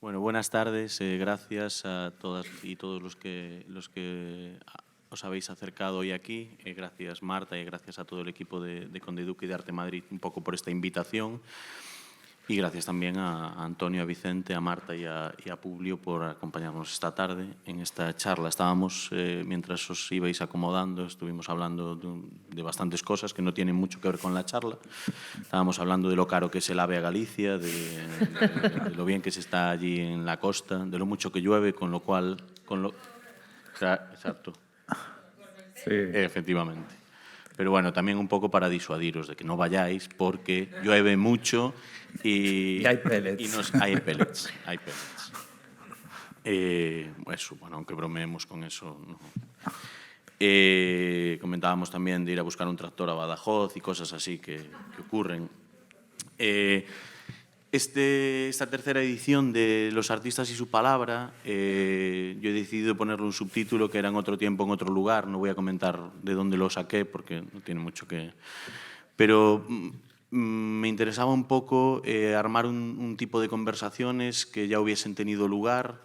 Bueno, buenas tardes. Gracias a todas y todos los que os habéis acercado hoy aquí. Gracias, Marta, y gracias a todo el equipo de Conde Duque y de Arte Madrid un poco por esta invitación. Y gracias también a Antonio, a Vicente, a Marta y a Publio por acompañarnos esta tarde en esta charla. Estábamos, mientras os ibais acomodando, estuvimos hablando de bastantes cosas que no tienen mucho que ver con la charla. Estábamos hablando de lo caro que es el AVE a Galicia, de lo bien que se está allí en la costa, de lo mucho que llueve, con lo cual... Exacto. Sí. Efectivamente. Pero bueno, también un poco para disuadiros de que no vayáis porque llueve mucho y hay pellets. Hay pellets. Eso, bueno, aunque bromeemos con eso, no. Comentábamos también de ir a buscar un tractor a Badajoz y cosas así que ocurren. Esta tercera edición de Los artistas y su palabra, yo he decidido ponerle un subtítulo que era En otro tiempo, en otro lugar. No voy a comentar de dónde lo saqué porque no tiene mucho que... Pero me interesaba un poco armar un tipo de conversaciones que ya hubiesen tenido lugar,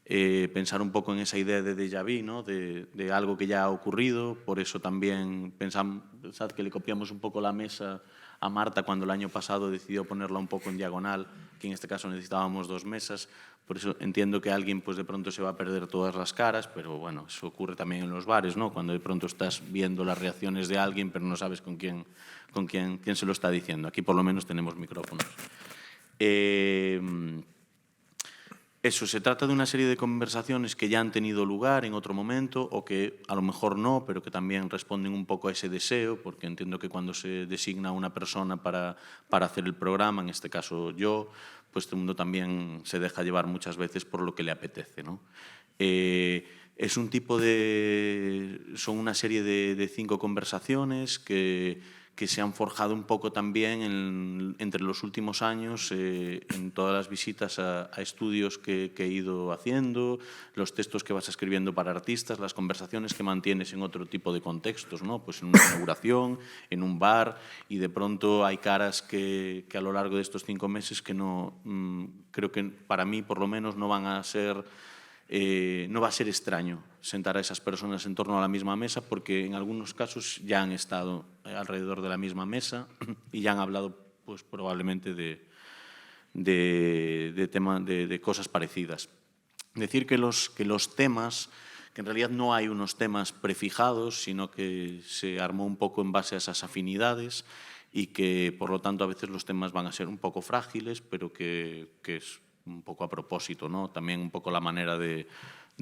pensar un poco en esa idea de déjà vu, ¿no? de algo que ya ha ocurrido. Por eso también pensad que le copiamos un poco la mesa a Marta cuando el año pasado decidió ponerla un poco en diagonal, que en este caso necesitábamos 2 mesas. Por eso entiendo que alguien pues de pronto se va a perder todas las caras, pero bueno, eso ocurre también en los bares, ¿no? Cuando de pronto estás viendo las reacciones de alguien, pero no sabes con quién se lo está diciendo. Aquí por lo menos tenemos micrófonos. Eso, se trata de una serie de conversaciones que ya han tenido lugar en otro momento o que a lo mejor no, pero que también responden un poco a ese deseo, porque entiendo que cuando se designa a una persona para hacer el programa, en este caso yo, pues todo el mundo también se deja llevar muchas veces por lo que le apetece, ¿no? Es un tipo de... Son una serie de 5 conversaciones que se han forjado un poco también entre los últimos años en todas las visitas a estudios que he ido haciendo, los textos que vas escribiendo para artistas, las conversaciones que mantienes en otro tipo de contextos, ¿no? Pues en una inauguración, en un bar, y de pronto hay caras que a lo largo de estos 5 meses que no, creo que para mí por lo menos no van a ser... no va a ser extraño sentar a esas personas en torno a la misma mesa porque en algunos casos ya han estado alrededor de la misma mesa y ya han hablado pues, probablemente de cosas parecidas. Decir que los temas, que en realidad no hay unos temas prefijados, sino que se armó un poco en base a esas afinidades y que, por lo tanto, a veces los temas van a ser un poco frágiles, pero que es un poco a propósito, ¿no? También un poco la manera de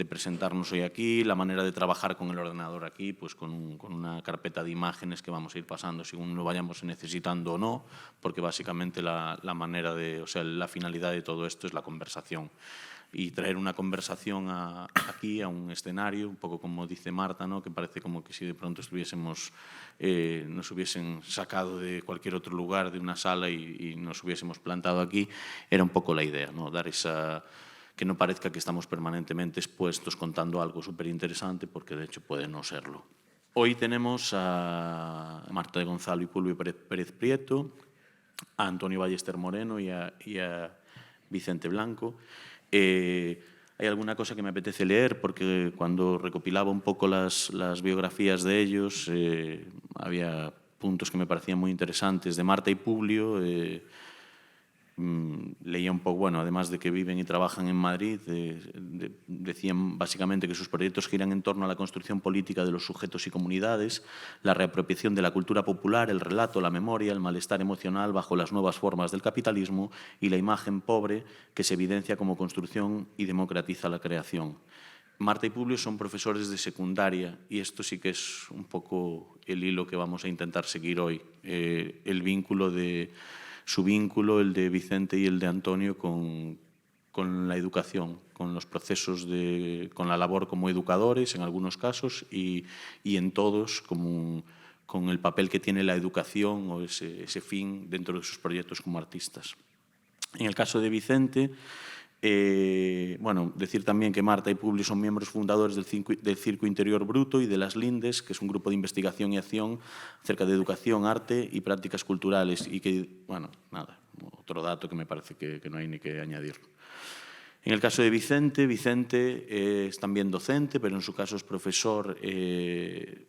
presentarnos hoy aquí, la manera de trabajar con el ordenador aquí, pues con una carpeta de imágenes que vamos a ir pasando según lo vayamos necesitando o no, porque básicamente la manera de, o sea, la finalidad de todo esto es la conversación. Y traer una conversación aquí, a un escenario, un poco como dice Marta, ¿no? Que parece como que si de pronto nos hubiesen sacado de cualquier otro lugar, de una sala y nos hubiésemos plantado aquí, era un poco la idea, ¿no? Dar esa... que no parezca que estamos permanentemente expuestos contando algo súper interesante, porque de hecho puede no serlo. Hoy tenemos a Marta de Gonzalo y Publio Pérez Prieto, a Antonio Ballester Moreno y a Vicente Blanco. Hay alguna cosa que me apetece leer porque cuando recopilaba un poco las biografías de ellos había puntos que me parecían muy interesantes de Marta y Publio. Leía un poco, bueno, además de que viven y trabajan en Madrid, decían básicamente que sus proyectos giran en torno a la construcción política de los sujetos y comunidades, la reapropiación de la cultura popular, el relato, la memoria, el malestar emocional bajo las nuevas formas del capitalismo y la imagen pobre que se evidencia como construcción y democratiza la creación. Marta y Publio son profesores de secundaria y esto sí que es un poco el hilo que vamos a intentar seguir hoy, su vínculo, el de Vicente y el de Antonio, con la educación, con los procesos con la labor como educadores en algunos casos y en todos con el papel que tiene la educación o ese fin dentro de sus proyectos como artistas. En el caso de Vicente, bueno, decir también que Marta y Publio son miembros fundadores del Circo Interior Bruto y de Las Lindes, que es un grupo de investigación y acción acerca de educación, arte y prácticas culturales. Y que, bueno, nada, otro dato que me parece que no hay ni que añadir. En el caso de Vicente, Vicente es también docente, pero en su caso es profesor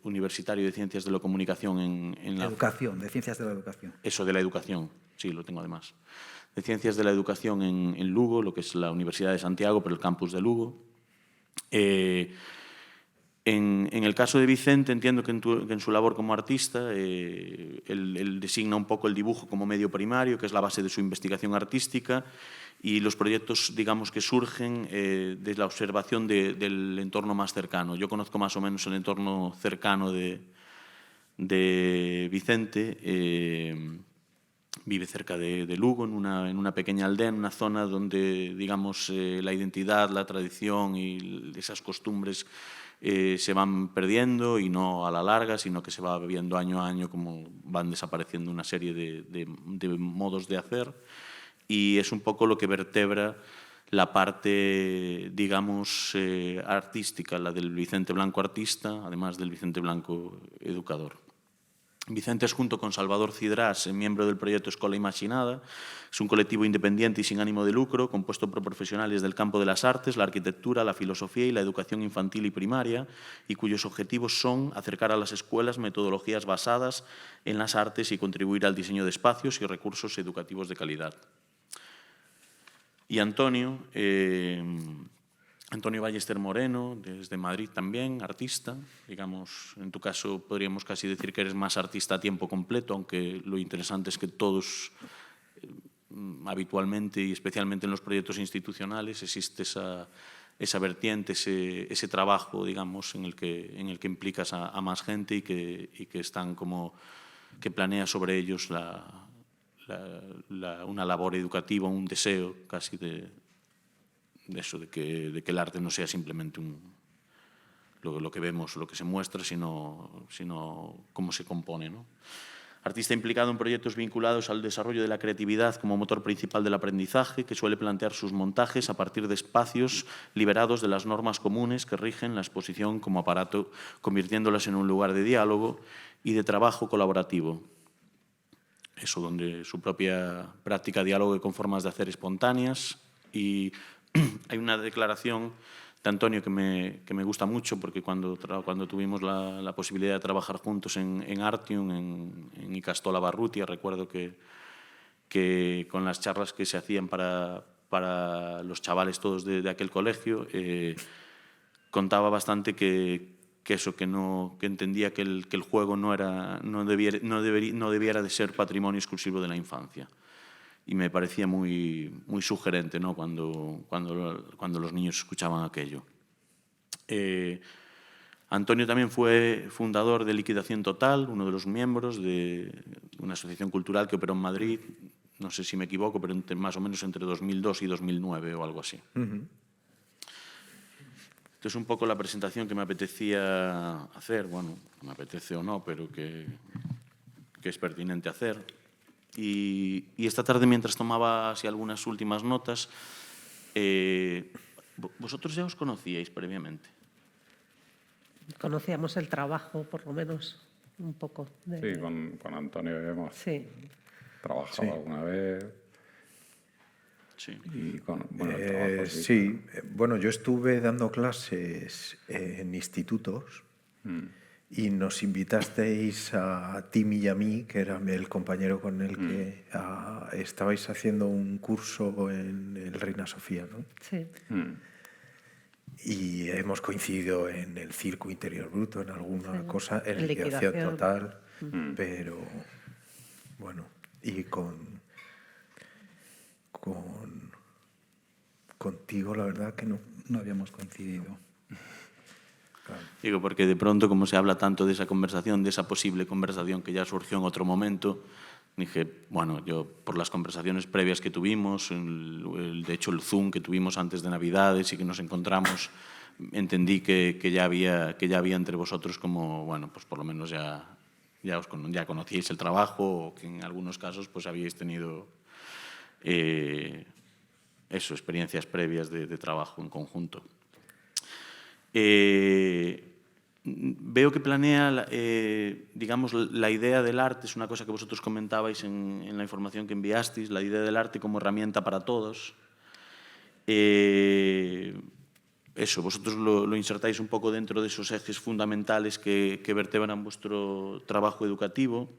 universitario de Ciencias de la Comunicación en la... Educación, de Ciencias de la Educación. Eso, de la educación, sí, lo tengo además. De Ciencias de la Educación en Lugo, lo que es la Universidad de Santiago, pero el campus de Lugo. En el caso de Vicente, entiendo que en su labor como artista, él designa un poco el dibujo como medio primario, que es la base de su investigación artística, y los proyectos, digamos, que surgen de la observación del entorno más cercano. Yo conozco más o menos el entorno cercano de Vicente. Vive cerca de Lugo, en una pequeña aldea, en una zona donde, digamos, la identidad, la tradición y esas costumbres se van perdiendo, y no a la larga, sino que se va viendo año a año como van desapareciendo una serie de modos de hacer, y es un poco lo que vertebra la parte, digamos, artística, la del Vicente Blanco artista, además del Vicente Blanco educador. Vicente es, junto con Salvador Cidrás, miembro del proyecto Escola Imaginada. Es un colectivo independiente y sin ánimo de lucro, compuesto por profesionales del campo de las artes, la arquitectura, la filosofía y la educación infantil y primaria, y cuyos objetivos son acercar a las escuelas metodologías basadas en las artes y contribuir al diseño de espacios y recursos educativos de calidad. Y Antonio Ballester Moreno, desde Madrid también, artista. Digamos, en tu caso podríamos casi decir que eres más artista a tiempo completo, aunque lo interesante es que todos, habitualmente y especialmente en los proyectos institucionales, existe esa vertiente, ese trabajo, digamos, en el que implicas a más gente y que están como que planea sobre ellos una labor educativa, un deseo casi de que el arte no sea simplemente lo que vemos, lo que se muestra, sino cómo se compone, ¿no? Artista implicado en proyectos vinculados al desarrollo de la creatividad como motor principal del aprendizaje, que suele plantear sus montajes a partir de espacios liberados de las normas comunes que rigen la exposición como aparato, convirtiéndolas en un lugar de diálogo y de trabajo colaborativo. Eso, donde su propia práctica dialogue con formas de hacer espontáneas. Y hay una declaración de Antonio que me gusta mucho, porque cuando tuvimos la posibilidad de trabajar juntos en Artium, en Icastola Barrutia, recuerdo que con las charlas que se hacían para los chavales todos de aquel colegio, contaba bastante que entendía que el juego no debiera de ser patrimonio exclusivo de la infancia. Y me parecía muy sugerente, ¿no?, cuando los niños escuchaban aquello. Antonio también fue fundador de Liquidación Total, uno de los miembros de una asociación cultural que operó en Madrid, no sé si me equivoco, pero más o menos entre 2002 y 2009 o algo así. Esto es un poco la presentación que me apetecía hacer, bueno, me apetece o no, pero que es pertinente hacer. Y esta tarde, mientras tomaba así algunas últimas notas, ¿vosotros ya os conocíais previamente? Conocíamos el trabajo, por lo menos, un poco. Sí, con Antonio hemos trabajado alguna vez. Sí. Y el trabajo, sí, bueno, yo estuve dando clases en institutos y nos invitasteis a Tim y a mí, que era el compañero con el que estabais haciendo un curso en el Reina Sofía, ¿no? Sí. Y hemos coincidido en el Circo Interior Bruto, en alguna cosa, en Liquidación Total, pero bueno, y contigo la verdad que no habíamos coincidido. Claro. Digo, porque de pronto, como se habla tanto de esa conversación, de esa posible conversación que ya surgió en otro momento, dije, bueno, yo por las conversaciones previas que tuvimos, de hecho el Zoom que tuvimos antes de Navidades y que nos encontramos, entendí que ya había entre vosotros como, bueno, pues por lo menos ya conocíais el trabajo, o que en algunos casos pues habíais tenido experiencias previas de trabajo en conjunto. Veo que planea, digamos, la idea del arte, es una cosa que vosotros comentabais en la información que enviasteis, la idea del arte como herramienta para todos. Eso, vosotros lo insertáis un poco dentro de esos ejes fundamentales que vertebran vuestro trabajo educativo.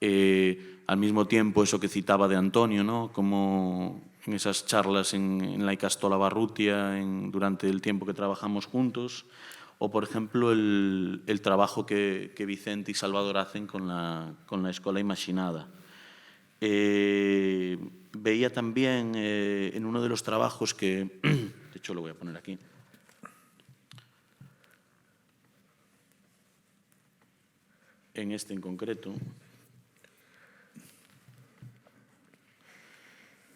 Al mismo tiempo, eso que citaba de Antonio, ¿no? Como en esas charlas en la Ikastola Barrutia durante el tiempo que trabajamos juntos, o, por ejemplo, el trabajo que Vicente y Salvador hacen con la Escola Imaginada. Veía también en uno de los trabajos que, de hecho lo voy a poner aquí, en este en concreto,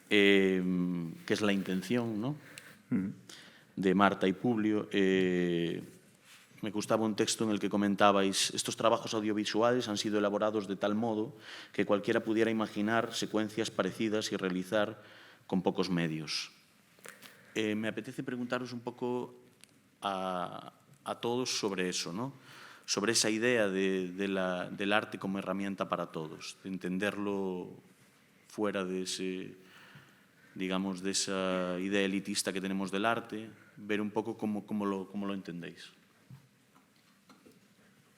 que es La intención, ¿no? De Marta y Publio. Me gustaba un texto en el que comentabais: estos trabajos audiovisuales han sido elaborados de tal modo que cualquiera pudiera imaginar secuencias parecidas y realizar con pocos medios. Me apetece preguntaros un poco a todos sobre eso, ¿no? Sobre esa idea del arte como herramienta para todos, de entenderlo fuera de ese, digamos, de esa idea elitista que tenemos del arte, ver un poco cómo lo entendéis.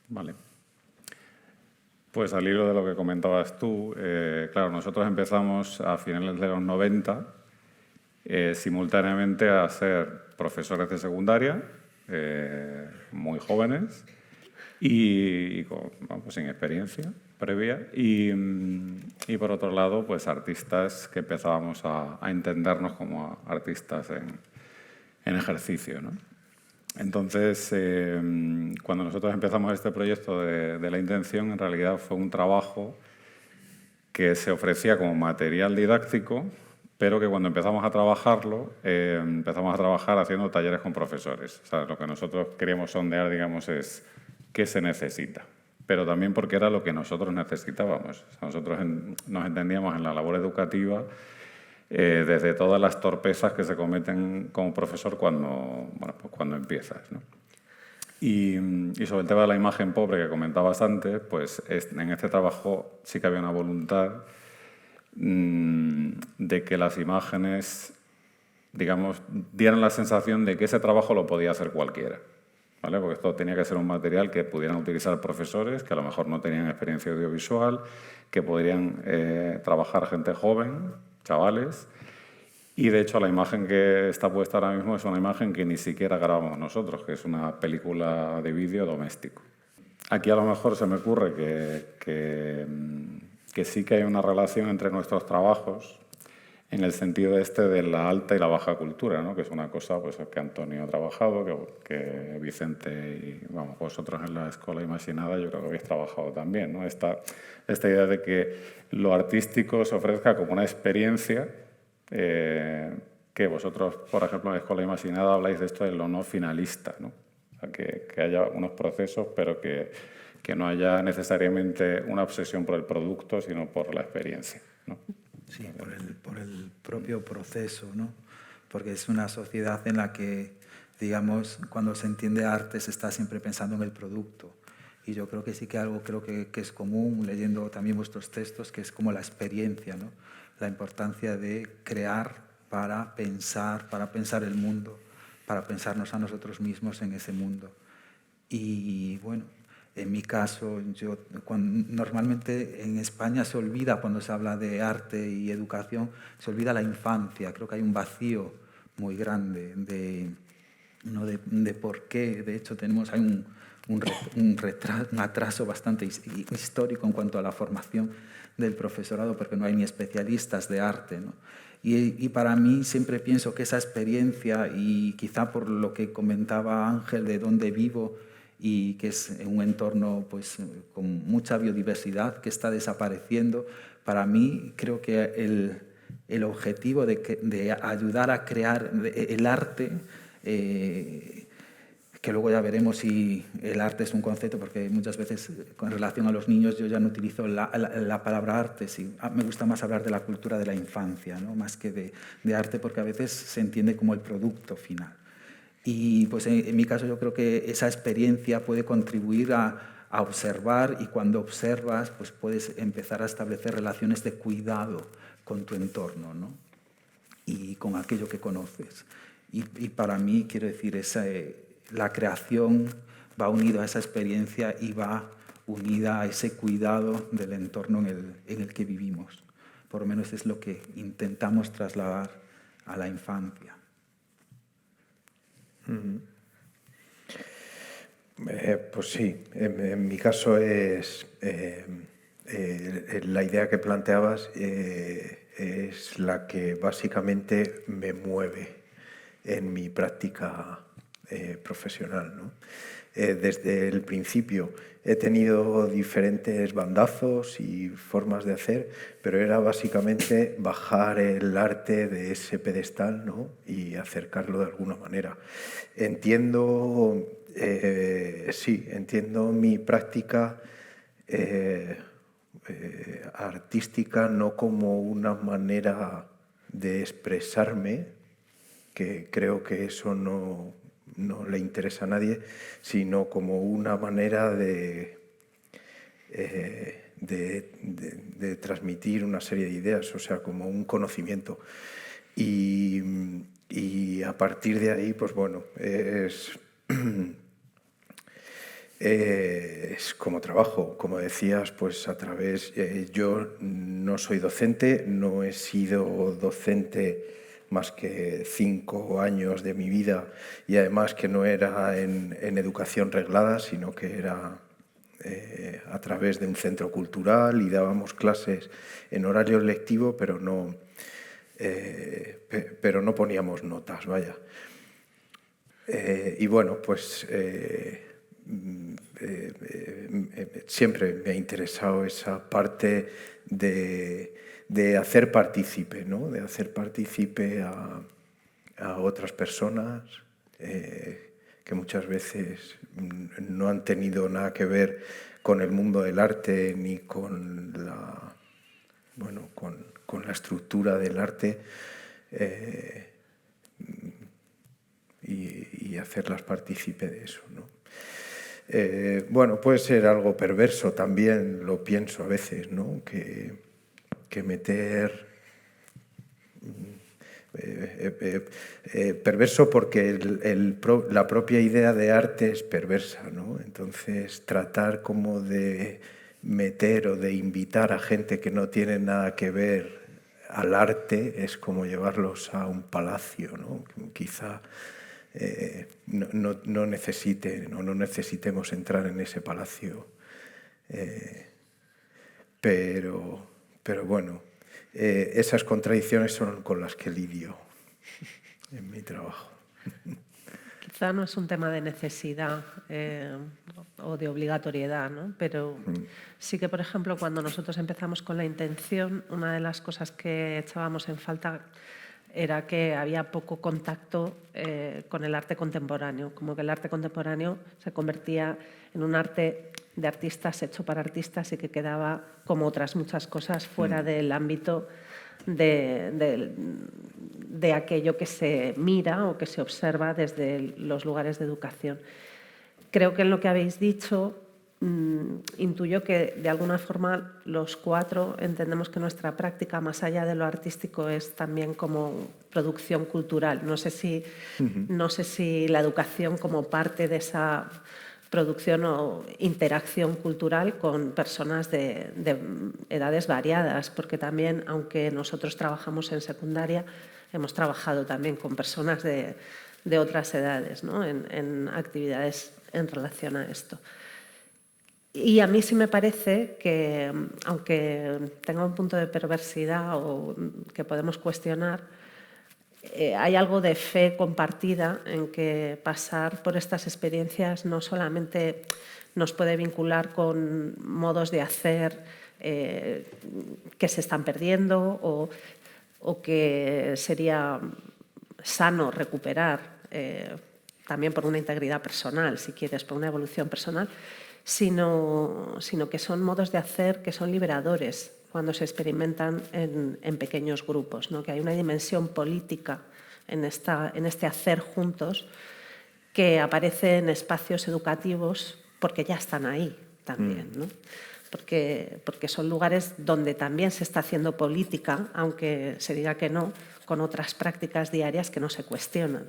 Vale. Pues al hilo de lo que comentabas tú, claro, nosotros empezamos a finales de los 90 simultáneamente a ser profesores de secundaria, muy jóvenes y sin experiencia previa, y por otro lado, pues artistas que empezábamos a entendernos como artistas en ejercicio, ¿no? Entonces, cuando nosotros empezamos este proyecto de La intención, en realidad fue un trabajo que se ofrecía como material didáctico, pero que cuando empezamos a trabajarlo, empezamos a trabajar haciendo talleres con profesores. O sea, lo que nosotros queríamos sondear, digamos, es qué se necesita, pero también porque era lo que nosotros necesitábamos. O sea, nosotros nos entendíamos en la labor educativa desde todas las torpezas que se cometen como profesor cuando empiezas, ¿no? Y sobre el tema de la imagen pobre que comentabas antes, pues en este trabajo sí que había una voluntad de que las imágenes, digamos, dieran la sensación de que ese trabajo lo podía hacer cualquiera, ¿vale? Porque esto tenía que ser un material que pudieran utilizar profesores que a lo mejor no tenían experiencia audiovisual, que podrían trabajar gente joven, chavales, y de hecho la imagen que está puesta ahora mismo es una imagen que ni siquiera grabamos nosotros, que es una película de vídeo doméstico. Aquí a lo mejor se me ocurre que sí que hay una relación entre nuestros trabajos en el sentido de la alta y la baja cultura, ¿no? Que es una cosa pues, que Antonio ha trabajado, que Vicente y vosotros en la Escola Imaginada yo creo que habéis trabajado también, ¿no? Esta idea de que lo artístico se ofrezca como una experiencia, que vosotros, por ejemplo, en la Escola Imaginada habláis de esto de lo no finalista, ¿no? O sea, que haya unos procesos, pero que no haya necesariamente una obsesión por el producto, sino por la experiencia, ¿no? Sí, por el propio proceso, ¿no? Porque es una sociedad en la que, digamos, cuando se entiende arte se está siempre pensando en el producto. Y yo creo que sí que algo que es común, leyendo también vuestros textos, que es como la experiencia, ¿no? La importancia de crear para pensar el mundo, para pensarnos a nosotros mismos en ese mundo. Y bueno, en mi caso, normalmente en España se olvida, cuando se habla de arte y educación, se olvida la infancia. Creo que hay un vacío muy grande de por qué. De hecho, hay un atraso bastante histórico en cuanto a la formación del profesorado, porque no hay ni especialistas de arte, ¿no? Y para mí siempre pienso que esa experiencia, y quizá por lo que comentaba Ángel de dónde vivo, y que es un entorno pues, con mucha biodiversidad que está desapareciendo, para mí creo que el objetivo de ayudar a crear el arte, que luego ya veremos si el arte es un concepto, porque muchas veces con relación a los niños yo ya no utilizo la palabra arte, me gusta más hablar de la cultura de la infancia, ¿no? Más que de arte, porque a veces se entiende como el producto final. Y pues en mi caso yo creo que esa experiencia puede contribuir a observar, y cuando observas pues puedes empezar a establecer relaciones de cuidado con tu entorno, ¿no? y con aquello que conoces. Y para mí, quiero decir, la creación va unida a esa experiencia y va unida a ese cuidado del entorno en el que vivimos. Por lo menos es lo que intentamos trasladar a la infancia. Pues sí, en mi caso es la idea que planteabas es la que básicamente me mueve en mi práctica profesional, ¿no? Desde el principio he tenido diferentes bandazos y formas de hacer, pero era básicamente bajar el arte de ese pedestal, ¿no? Y acercarlo de alguna manera. Entiendo mi práctica artística no como una manera de expresarme, que creo que eso no le interesa a nadie, sino como una manera de transmitir una serie de ideas, o sea, como un conocimiento. Y a partir de ahí, pues bueno, es como trabajo, como decías, pues a través... yo no soy docente, no he sido docente más que 5 años de mi vida, y además que no era en educación reglada, sino que era a través de un centro cultural, y dábamos clases en horario lectivo, pero no poníamos notas, vaya. Y bueno, pues siempre me ha interesado esa parte de hacer partícipe, ¿no? De hacer partícipe a otras personas que muchas veces no han tenido nada que ver con el mundo del arte ni con con la estructura del arte, y hacerlas partícipe de eso, ¿no? Bueno, puede ser algo perverso también, lo pienso a veces, ¿no? Que meter... perverso porque la propia idea de arte es perversa, ¿no? Entonces, tratar como de meter o de invitar a gente que no tiene nada que ver al arte es como llevarlos a un palacio, ¿no? Quizá no necesitemos entrar en ese palacio, pero bueno, esas contradicciones son con las que lidio en mi trabajo. Quizá no es un tema de necesidad o de obligatoriedad, ¿no? Pero sí que, por ejemplo, cuando nosotros empezamos con la intención, una de las cosas que echábamos en falta era que había poco contacto con el arte contemporáneo, como que el arte contemporáneo se convertía en un arte de artistas hecho para artistas y que quedaba, como otras muchas cosas, fuera del ámbito de aquello que se mira o que se observa desde los lugares de educación. Creo que en lo que habéis dicho intuyo que de alguna forma los 4 entendemos que nuestra práctica, más allá de lo artístico, es también como producción cultural. No sé si la educación como parte de esa producción o interacción cultural con personas de edades variadas, porque también, aunque nosotros trabajamos en secundaria, hemos trabajado también con personas de otras edades, ¿no? en actividades en relación a esto. Y a mí sí me parece que, aunque tenga un punto de perversidad o que podemos cuestionar, hay algo de fe compartida en que pasar por estas experiencias no solamente nos puede vincular con modos de hacer que se están perdiendo o que sería sano recuperar, también por una integridad personal, si quieres, por una evolución personal, sino que son modos de hacer que son liberadores cuando se experimentan en pequeños grupos, ¿no? Que hay una dimensión política en este hacer juntos que aparece en espacios educativos porque ya están ahí también, ¿no? porque son lugares donde también se está haciendo política, aunque se diga que no, con otras prácticas diarias que no se cuestionan.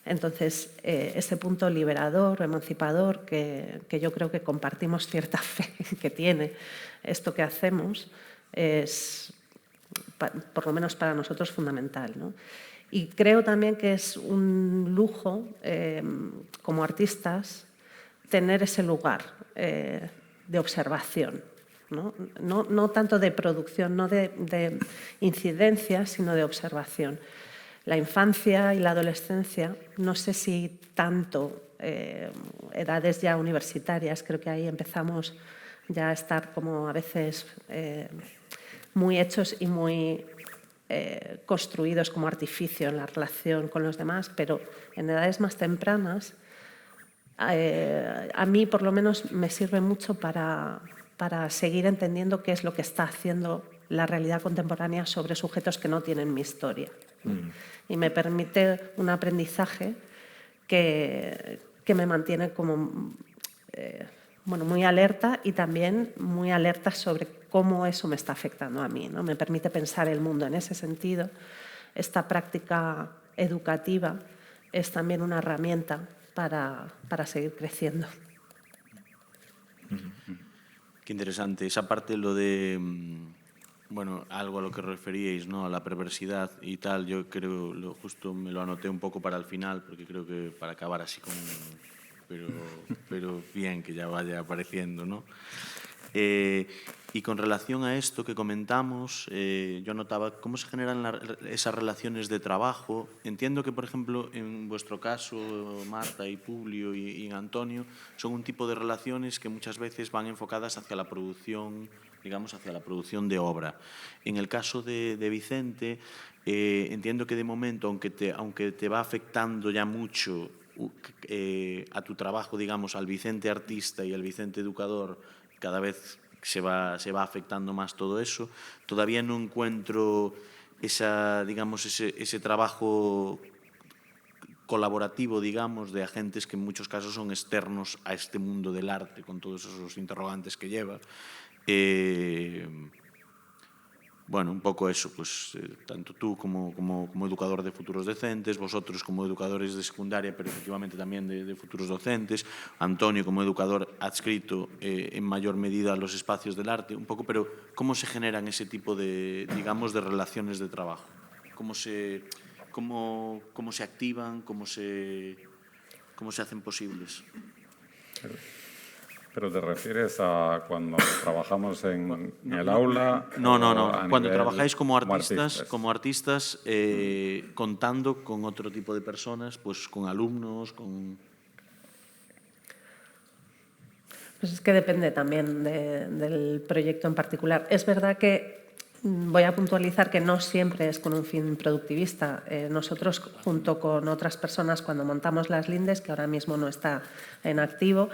Entonces, ese punto liberador, emancipador, que yo creo que compartimos cierta fe que tiene esto que hacemos, es, por lo menos para nosotros, fundamental, ¿no? Y creo también que es un lujo, como artistas, tener ese lugar de observación, ¿no? No tanto de producción, no de incidencia, sino de observación. La infancia y la adolescencia, no sé si tanto edades ya universitarias, creo que ahí empezamos ya a estar como a veces muy hechos y muy construidos como artificio en la relación con los demás, pero en edades más tempranas, a mí por lo menos me sirve mucho para seguir entendiendo qué es lo que está haciendo la realidad contemporánea sobre sujetos que no tienen mi historia. Y me permite un aprendizaje que me mantiene como muy alerta y también muy alerta sobre cómo eso me está afectando a mí, ¿no? Me permite pensar el mundo en ese sentido. Esta práctica educativa es también una herramienta para seguir creciendo. Qué interesante. Esa parte, lo de, bueno, algo a lo que referíais, ¿no? A la perversidad y tal, yo creo, justo me lo anoté un poco para el final, porque creo que para acabar así con... Pero bien, que ya vaya apareciendo, ¿no? Y con relación a esto que comentamos, yo notaba cómo se generan esas relaciones de trabajo. Entiendo que, por ejemplo, en vuestro caso, Marta y Publio y Antonio, son un tipo de relaciones que muchas veces van enfocadas hacia la producción, digamos, hacia la producción de obra. En el caso de Vicente, entiendo que de momento, aunque te va afectando ya mucho a tu trabajo, digamos, al Vicente artista y al Vicente educador, cada vez se va afectando más todo eso. Todavía no encuentro ese trabajo colaborativo, digamos, de agentes que en muchos casos son externos a este mundo del arte, con todos esos interrogantes que lleva. Bueno, un poco eso, pues tanto tú como educador de futuros docentes, vosotros como educadores de secundaria, pero efectivamente también de futuros docentes, Antonio como educador adscrito en mayor medida a los espacios del arte, un poco, pero ¿cómo se generan ese tipo de, digamos, de relaciones de trabajo? ¿Cómo se activan? ¿Cómo se hacen posibles? ¿Pero te refieres a cuando trabajamos en el aula? No. Cuando trabajáis como artistas contando con otro tipo de personas, pues con alumnos, con... Pues es que depende también del proyecto en particular. Es verdad que voy a puntualizar que no siempre es con un fin productivista. Nosotros, junto con otras personas, cuando montamos Las Lindes, que ahora mismo no está en activo,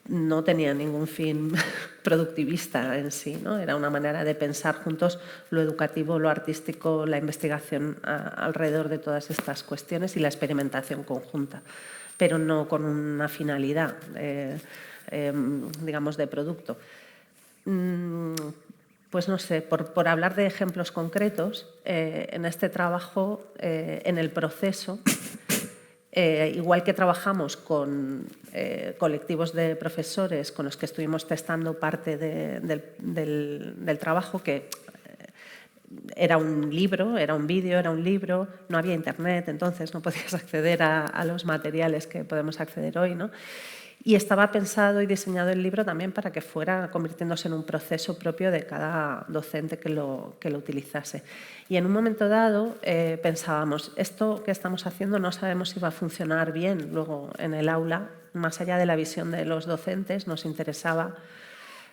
no tenía ningún fin productivista en sí, ¿no? Era una manera de pensar juntos lo educativo, lo artístico, la investigación alrededor de todas estas cuestiones y la experimentación conjunta, pero no con una finalidad, digamos, de producto. Pues no sé, por hablar de ejemplos concretos, en este trabajo, en el proceso, igual que trabajamos con colectivos de profesores con los que estuvimos testando parte del trabajo, que era un libro, era un vídeo, era un libro, no había internet, entonces no podías acceder a los materiales que podemos acceder hoy, ¿no? Y estaba pensado y diseñado el libro también para que fuera convirtiéndose en un proceso propio de cada docente que lo utilizase. Y en un momento dado pensábamos, esto que estamos haciendo no sabemos si va a funcionar bien luego en el aula. Más allá de la visión de los docentes, nos interesaba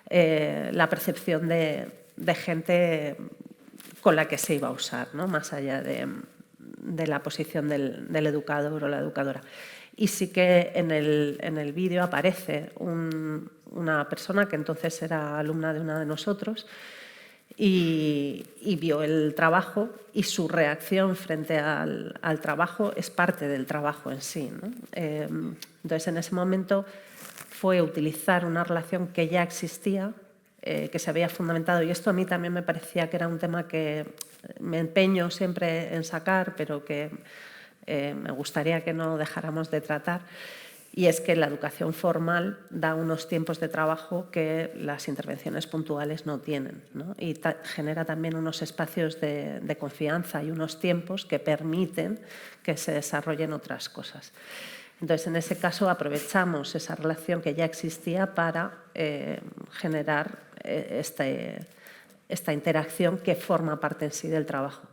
la percepción de gente con la que se iba a usar, ¿no? Más allá de la posición del educador o la educadora. Y sí que en el vídeo aparece una persona que entonces era alumna de una de nosotros y vio el trabajo, y su reacción frente al trabajo es parte del trabajo en sí, ¿no? Entonces, en ese momento fue utilizar una relación que ya existía que se había fundamentado, y esto a mí también me parecía que era un tema que me empeño siempre en sacar, pero que me gustaría que no dejáramos de tratar, y es que la educación formal da unos tiempos de trabajo que las intervenciones puntuales no tienen, ¿no? Y genera también unos espacios de confianza y unos tiempos que permiten que se desarrollen otras cosas. Entonces, en ese caso, aprovechamos esa relación que ya existía para generar esta interacción que forma parte en sí del trabajo.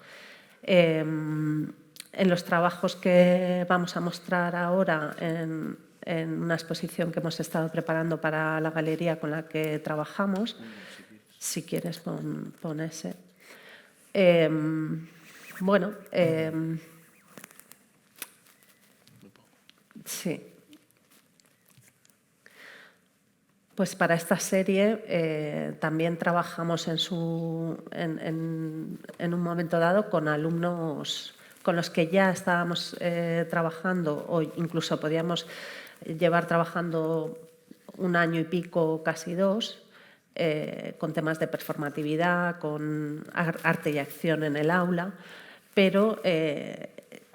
En los trabajos que vamos a mostrar ahora en una exposición que hemos estado preparando para la galería con la que trabajamos, si quieres pon ese. Bueno, sí. Pues para esta serie también trabajamos en un momento dado con alumnos con los que ya estábamos trabajando, o incluso podíamos llevar trabajando 1 año y pico, casi 2, con temas de performatividad, con arte y acción en el aula, pero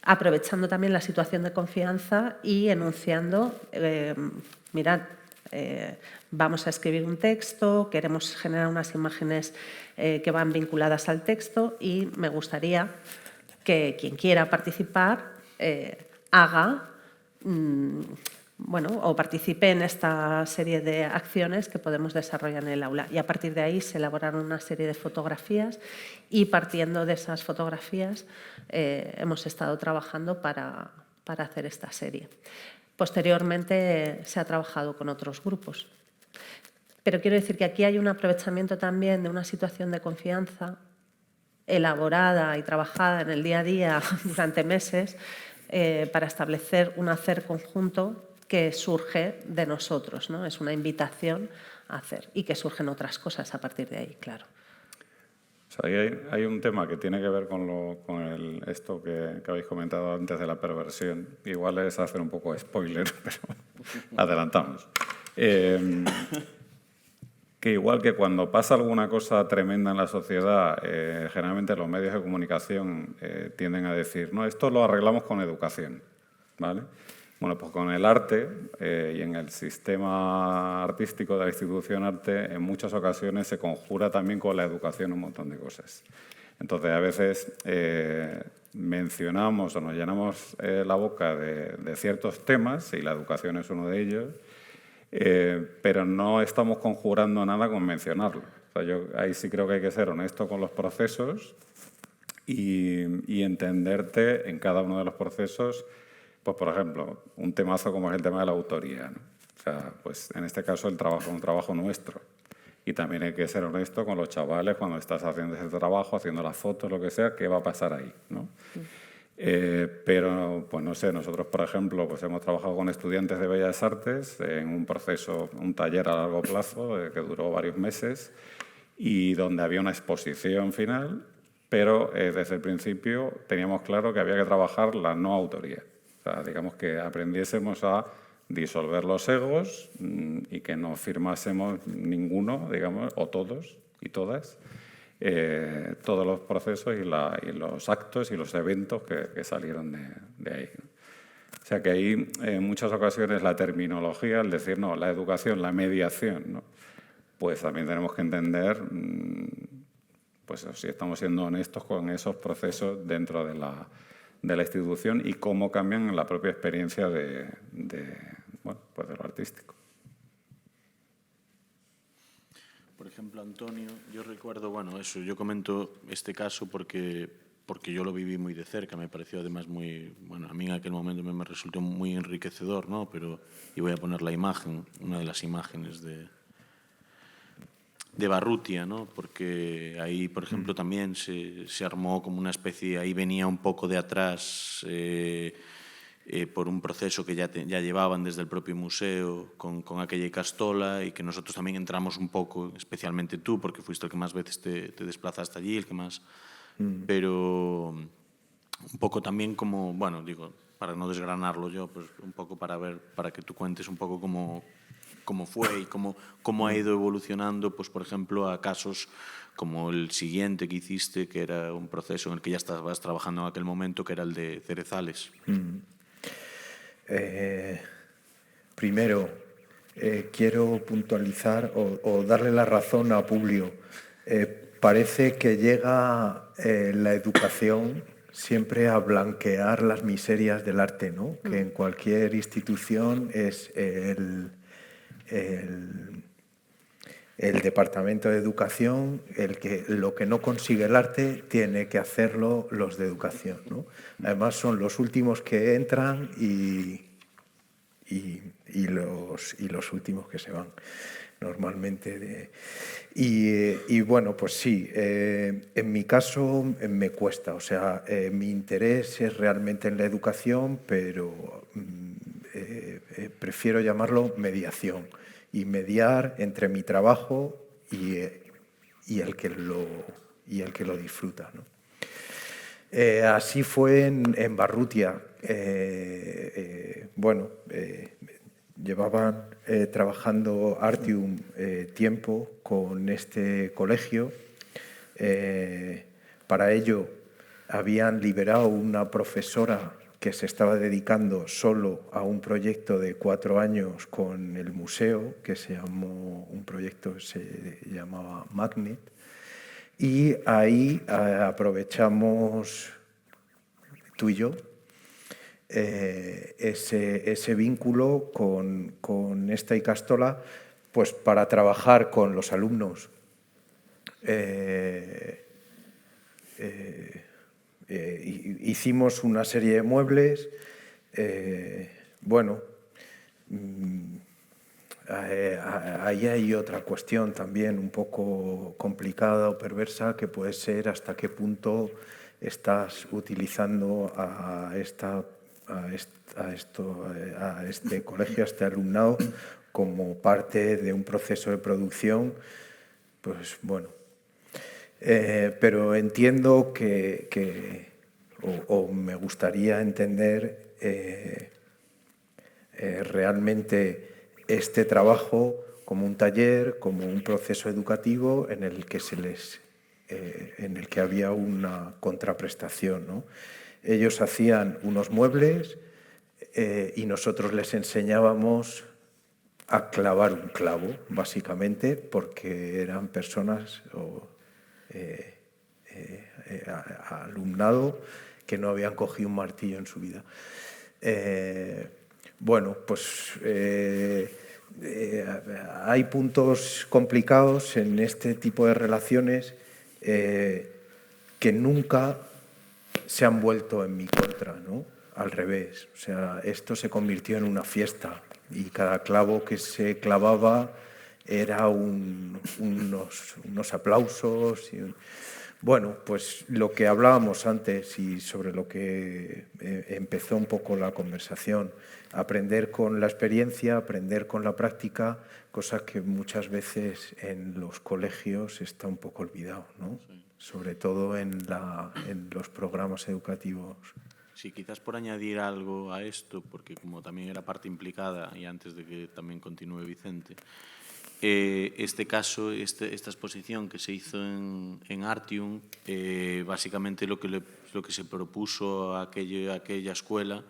aprovechando también la situación de confianza y enunciando, mirad, vamos a escribir un texto, queremos generar unas imágenes que van vinculadas al texto, y me gustaría que quien quiera participar haga, o participe en esta serie de acciones que podemos desarrollar en el aula. Y a partir de ahí se elaboraron una serie de fotografías, y partiendo de esas fotografías hemos estado trabajando para hacer esta serie. Posteriormente se ha trabajado con otros grupos. Pero quiero decir que aquí hay un aprovechamiento también de una situación de confianza elaborada y trabajada en el día a día durante meses para establecer un hacer conjunto que surge de nosotros, ¿no? Es una invitación a hacer, y que surgen otras cosas a partir de ahí, claro. O sea, ahí hay un tema que tiene que ver con esto que habéis comentado antes de la perversión. Igual es hacer un poco de spoiler, pero adelantamos. Que igual que cuando pasa alguna cosa tremenda en la sociedad, generalmente los medios de comunicación tienden a decir, no, esto lo arreglamos con educación, ¿vale? Bueno, pues con el arte y en el sistema artístico de la institución arte, en muchas ocasiones se conjura también con la educación un montón de cosas. Entonces, a veces mencionamos o nos llenamos la boca de ciertos temas, y la educación es uno de ellos, pero no estamos conjurando nada con mencionarlo. O sea, yo ahí sí creo que hay que ser honesto con los procesos y entenderte en cada uno de los procesos. Pues, por ejemplo, un temazo como es el tema de la autoría, ¿no? O sea, pues en este caso el trabajo es un trabajo nuestro. Y también hay que ser honesto con los chavales cuando estás haciendo ese trabajo, haciendo las fotos, lo que sea, qué va a pasar ahí, ¿no? Pero, pues no sé, nosotros, por ejemplo, pues hemos trabajado con estudiantes de Bellas Artes en un proceso, un taller a largo plazo que duró varios meses, y donde había una exposición final, pero desde el principio teníamos claro que había que trabajar la no autoría. O sea, digamos que aprendiésemos a disolver los egos y que no firmásemos ninguno, digamos, o todos y todas, todos los procesos y los actos y los eventos que salieron de ahí, ¿no? O sea que ahí en muchas ocasiones la terminología, el decir, no, la educación, la mediación, ¿no? Pues también tenemos que entender, pues si estamos siendo honestos con esos procesos dentro de la institución y cómo cambian la propia experiencia de lo artístico. Por ejemplo, Antonio, yo recuerdo, eso, yo comento este caso porque yo lo viví muy de cerca, me pareció además muy, a mí en aquel momento me resultó muy enriquecedor, ¿no? Y voy a poner la imagen, una de las imágenes de Barrutia, ¿no? Porque ahí, por ejemplo, también se armó como una especie, ahí venía un poco de atrás por un proceso que ya llevaban desde el propio museo con aquella Icastola, y que nosotros también entramos un poco, especialmente tú, porque fuiste el que más veces te desplazaste allí, el que más... Pero un poco también como, para no desgranarlo yo, pues un poco para que tú cuentes un poco cómo cómo fue y cómo ha ido evolucionando, pues por ejemplo, a casos como el siguiente que hiciste, que era un proceso en el que ya estabas trabajando en aquel momento, que era el de cerezales. Primero, quiero puntualizar o darle la razón a Publio. Parece que llega la educación siempre a blanquear las miserias del arte, ¿no? Que en cualquier institución es el departamento de educación el que lo que no consigue el arte tiene que hacerlo los de educación, ¿no? Además son los últimos que entran y los últimos que se van normalmente. Y bueno, pues sí, en mi caso me cuesta, o sea, mi interés es realmente en la educación, pero prefiero llamarlo mediación, y mediar entre mi trabajo y el que lo disfruta, ¿no? Así fue en Barrutia. Bueno, llevaban trabajando Artium tiempo con este colegio. Para ello habían liberado una profesora que se estaba dedicando solo a un proyecto de 4 años con el museo, que un proyecto que se llamaba Magnet. Y ahí aprovechamos tú y yo ese vínculo con esta Ikastola, pues para trabajar con los alumnos. Hicimos una serie de muebles. Bueno, ahí hay otra cuestión también un poco complicada o perversa, que puede ser hasta qué punto estás utilizando a este colegio, a este alumnado, como parte de un proceso de producción. Pues bueno, pero entiendo o me gustaría entender realmente este trabajo como un taller, como un proceso educativo en el que había una contraprestación, ¿no? Ellos hacían unos muebles y nosotros les enseñábamos a clavar un clavo, básicamente, porque eran personas alumnado que no habían cogido un martillo en su vida. Bueno, pues hay puntos complicados en este tipo de relaciones que nunca se han vuelto en mi contra, ¿no? Al revés. O sea, esto se convirtió en una fiesta y cada clavo que se clavaba era unos aplausos. Bueno, pues lo que hablábamos antes y sobre lo que empezó un poco la conversación, aprender con la experiencia, aprender con la práctica, cosa que muchas veces en los colegios está un poco olvidado, ¿no? Sí. Sobre todo en los programas educativos. Sí, quizás por añadir algo a esto, porque como también era parte implicada, y antes de que también continúe Vicente, este caso, esta exposición que se hizo en Artium, básicamente lo que se propuso a aquella escuela,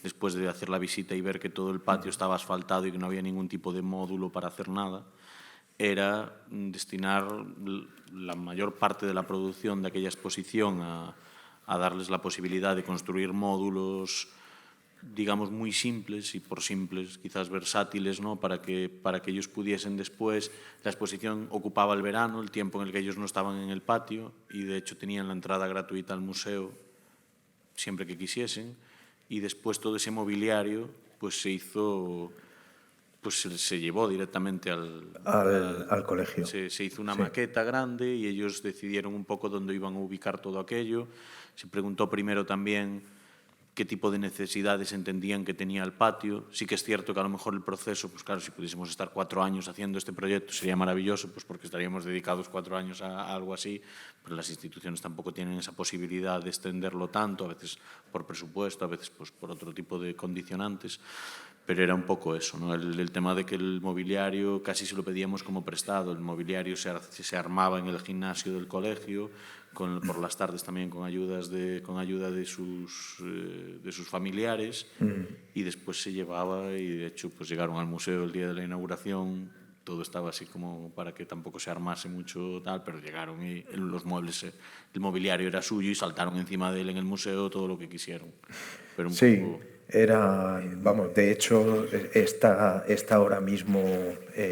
después de hacer la visita y ver que todo el patio estaba asfaltado y que no había ningún tipo de módulo para hacer nada, era destinar la mayor parte de la producción de aquella exposición a darles la posibilidad de construir módulos, digamos, muy simples, y por simples quizás versátiles, ¿no? Para que ellos pudiesen después. La exposición ocupaba el verano, el tiempo en el que ellos no estaban en el patio, y de hecho tenían la entrada gratuita al museo siempre que quisiesen, y después todo ese mobiliario pues se llevó directamente al colegio. Se hizo una maqueta grande y ellos decidieron un poco dónde iban a ubicar todo aquello. Se preguntó primero también qué tipo de necesidades entendían que tenía el patio. Sí que es cierto que a lo mejor el proceso, pues claro, si pudiésemos estar 4 años haciendo este proyecto sería maravilloso, pues porque estaríamos dedicados 4 años a algo así, pero las instituciones tampoco tienen esa posibilidad de extenderlo tanto, a veces por presupuesto, a veces pues por otro tipo de condicionantes. Pero era un poco eso, ¿no? El tema de que el mobiliario casi se lo pedíamos como prestado. El mobiliario se armaba en el gimnasio del colegio, por las tardes también con ayuda de sus familiares, y después se llevaba, y de hecho pues llegaron al museo el día de la inauguración, todo estaba así como para que tampoco se armase mucho tal, pero llegaron y los muebles, el mobiliario era suyo y saltaron encima de él en el museo todo lo que quisieron. Pero un Sí, poco... vamos, de hecho está ahora mismo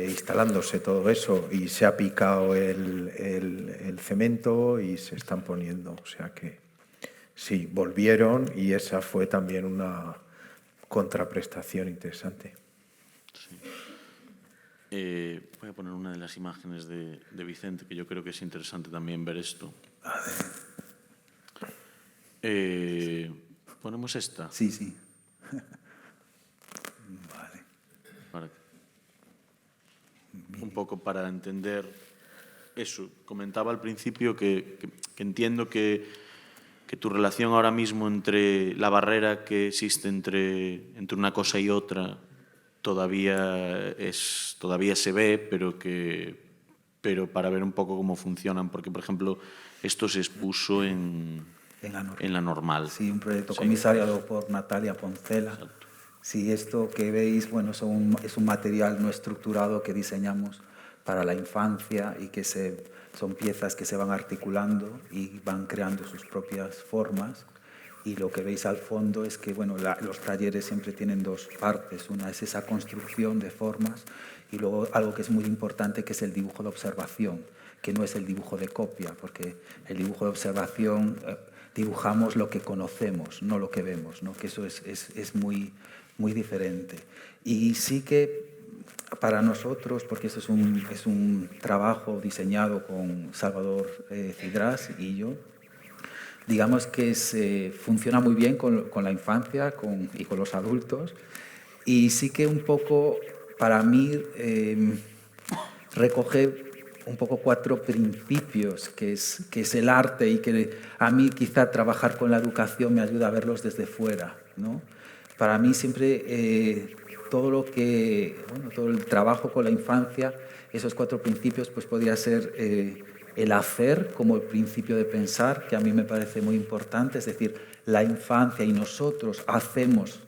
instalándose todo eso y se ha picado el cemento y se están poniendo, o sea que sí, volvieron y esa fue también una contraprestación interesante. Sí. Voy a poner una de las imágenes de Vicente, que yo creo que es interesante también ver esto. ¿Ponemos esta? Sí, sí. Vale. Un poco para entender eso. Comentaba al principio que entiendo que tu relación ahora mismo entre la barrera que existe entre una cosa y otra todavía se ve, pero para ver un poco cómo funcionan, porque por ejemplo esto se expuso en la normal. Sí, un proyecto Sí. comisariado por Natalia Poncela. Exacto. Sí, esto que veis, bueno, es un material no estructurado que diseñamos para la infancia y que son piezas que se van articulando y van creando sus propias formas. Y lo que veis al fondo es que, bueno, los talleres siempre tienen dos partes. Una es esa construcción de formas y luego algo que es muy importante, que es el dibujo de observación, que no es el dibujo de copia, porque el dibujo de observación dibujamos lo que conocemos, no lo que vemos, ¿no? Que eso es muy, muy diferente. Y sí que para nosotros, porque esto es un trabajo diseñado con Salvador Cidrás y yo, digamos que funciona muy bien con la infancia y con los adultos. Y sí que un poco, para mí, recoge un poco 4 principios, que es el arte, y que a mí quizá trabajar con la educación me ayuda a verlos desde fuera, ¿no? Para mí siempre todo el trabajo con la infancia, esos 4 principios, pues podría ser el hacer como el principio de pensar, que a mí me parece muy importante, es decir, la infancia y nosotros hacemos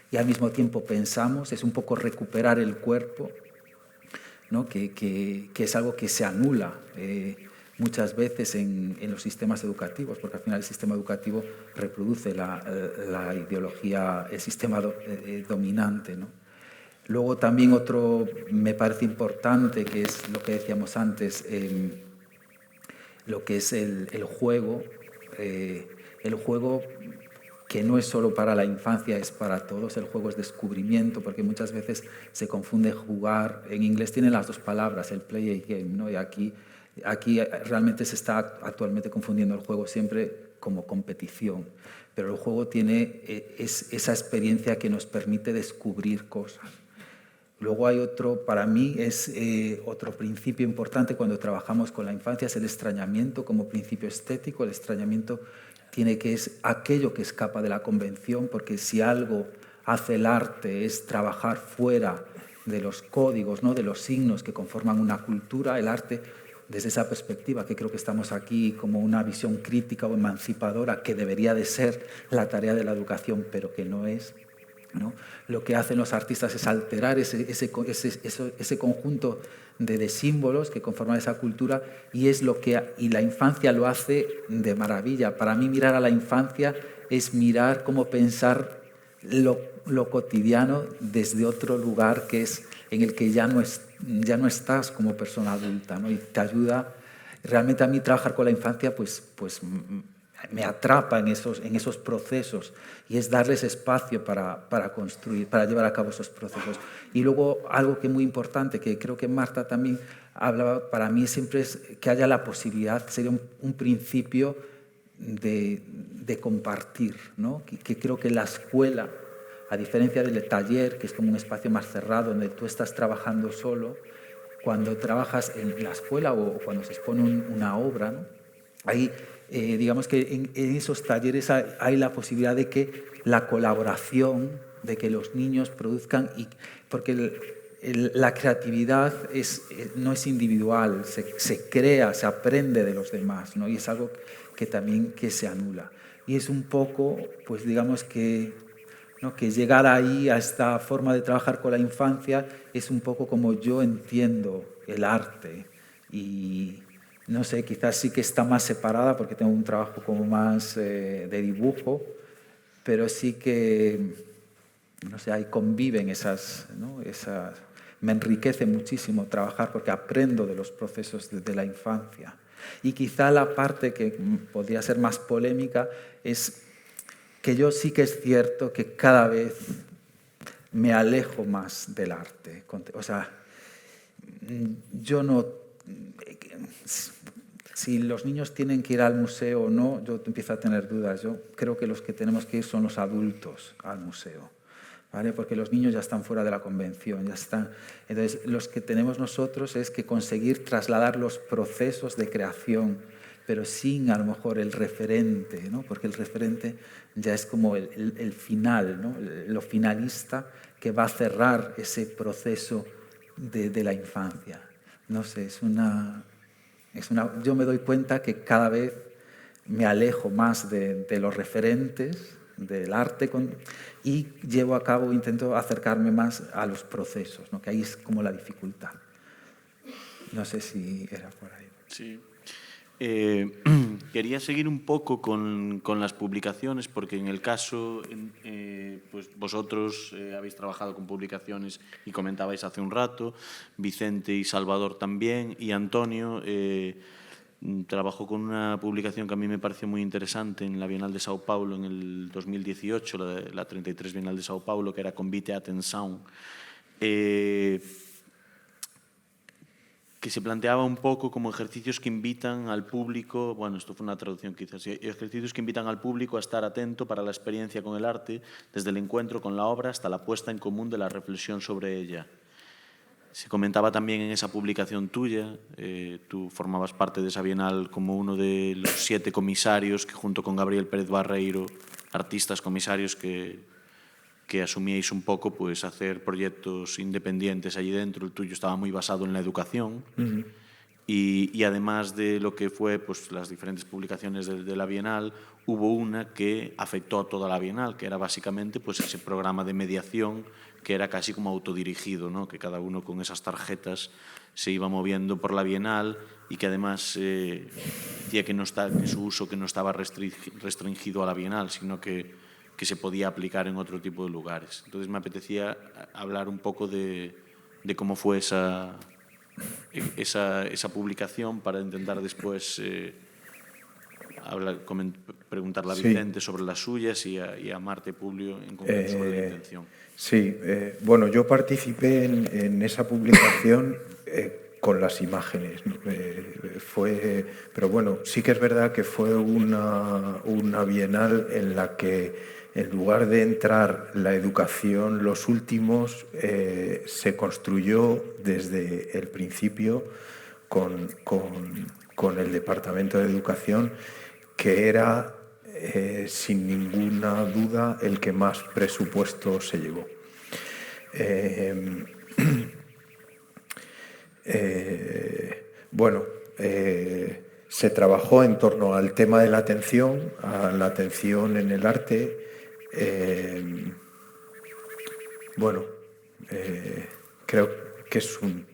y al mismo tiempo pensamos, es un poco recuperar el cuerpo, ¿no? que es algo que se anula muchas veces en los sistemas educativos, porque al final el sistema educativo reproduce la ideología, el sistema dominante, ¿no? Luego también otro me parece importante, que es lo que decíamos antes, lo que es el juego que no es solo para la infancia, es para todos. El juego es descubrimiento, porque muchas veces se confunde jugar. En inglés tiene las 2 palabras, el play y game, ¿no? Y aquí realmente se está actualmente confundiendo el juego siempre como competición. Pero el juego tiene esa experiencia que nos permite descubrir cosas. Luego hay para mí es otro principio importante cuando trabajamos con la infancia, es el extrañamiento como principio estético. El extrañamiento es aquello que escapa de la convención, porque si algo hace el arte es trabajar fuera de los códigos, ¿no? De los signos que conforman una cultura, el arte desde esa perspectiva, que creo que estamos aquí como una visión crítica o emancipadora, que debería de ser la tarea de la educación, pero que no es, ¿no? Lo que hacen los artistas es alterar ese conjunto de símbolos que conforman esa cultura, y la infancia lo hace de maravilla. Para mí mirar a la infancia es mirar cómo pensar lo cotidiano desde otro lugar, que es en el que ya no estás como persona adulta, ¿no? Y te ayuda. Realmente a mí trabajar con la infancia pues me atrapa en esos procesos, y es darles espacio para construir, para llevar a cabo esos procesos. Y luego algo que es muy importante, que creo que Marta también hablaba, para mí siempre es que haya la posibilidad, sería un principio de compartir, ¿no? Que creo que la escuela, a diferencia del taller, que es como un espacio más cerrado donde tú estás trabajando solo, cuando trabajas en la escuela o cuando se expone una obra, ¿no? Ahí, digamos que en esos talleres hay la posibilidad de que la colaboración, de que los niños produzcan, porque la creatividad no es individual, se crea, se aprende de los demás, ¿no? Y es algo que también se anula. Y es un poco, pues digamos que, ¿no? Que llegar ahí a esta forma de trabajar con la infancia es un poco como yo entiendo el arte. Y no sé, quizás sí que está más separada porque tengo un trabajo como más de dibujo, pero sí que, no sé, ahí conviven esas, ¿no? Me enriquece muchísimo trabajar porque aprendo de los procesos de la infancia. Y quizá la parte que podría ser más polémica es que yo sí que es cierto que cada vez me alejo más del arte. O sea, yo no... Si los niños tienen que ir al museo o no, yo empiezo a tener dudas. Yo creo que los que tenemos que ir son los adultos al museo, ¿vale? Porque los niños ya están fuera de la convención, ya están. Entonces, los que tenemos nosotros es que conseguir trasladar los procesos de creación, pero sin a lo mejor el referente, ¿no? Porque el referente ya es como el final, ¿no? Lo finalista que va a cerrar ese proceso de la infancia. No sé, yo me doy cuenta que cada vez me alejo más de los referentes, del arte, y llevo a cabo, intento acercarme más a los procesos, ¿no? Que ahí es como la dificultad. No sé si era por ahí. Sí. Quería seguir un poco con las publicaciones, porque en el caso, pues vosotros habéis trabajado con publicaciones y comentabais hace un rato, Vicente y Salvador también, y Antonio trabajó con una publicación que a mí me pareció muy interesante en la Bienal de Sao Paulo en el 2018, la 33 Bienal de Sao Paulo, que era Convite a Atenção, que se planteaba un poco como ejercicios que invitan al público, bueno, esto fue una traducción quizás, ejercicios que invitan al público a estar atento para la experiencia con el arte, desde el encuentro con la obra hasta la puesta en común de la reflexión sobre ella. Se comentaba también en esa publicación tuya, tú formabas parte de esa Bienal como uno de los 7 comisarios que junto con Gabriel Pérez Barreiro, artistas comisarios que asumíais un poco pues hacer proyectos independientes allí dentro. El tuyo estaba muy basado en la educación. Y además de lo que fue pues las diferentes publicaciones de la Bienal, hubo una que afectó a toda la Bienal, que era básicamente pues ese programa de mediación que era casi como autodirigido, ¿no? Que cada uno con esas tarjetas se iba moviendo por la Bienal y que además decía que su uso que no estaba restringido a la Bienal, sino que se podía aplicar en otro tipo de lugares. Entonces me apetecía hablar un poco de cómo fue esa publicación para intentar después preguntarle a Vicente sobre las suyas y a Marte Publio en concreto sobre la intención. Sí, bueno, yo participé en esa publicación con las imágenes, ¿no? Pero bueno, sí que es verdad que fue una bienal en la que en lugar de entrar la educación, los últimos se construyó desde el principio con el Departamento de Educación, que era sin ninguna duda el que más presupuesto se llevó. Se trabajó en torno al tema de la atención, a la atención en el arte. Creo que es un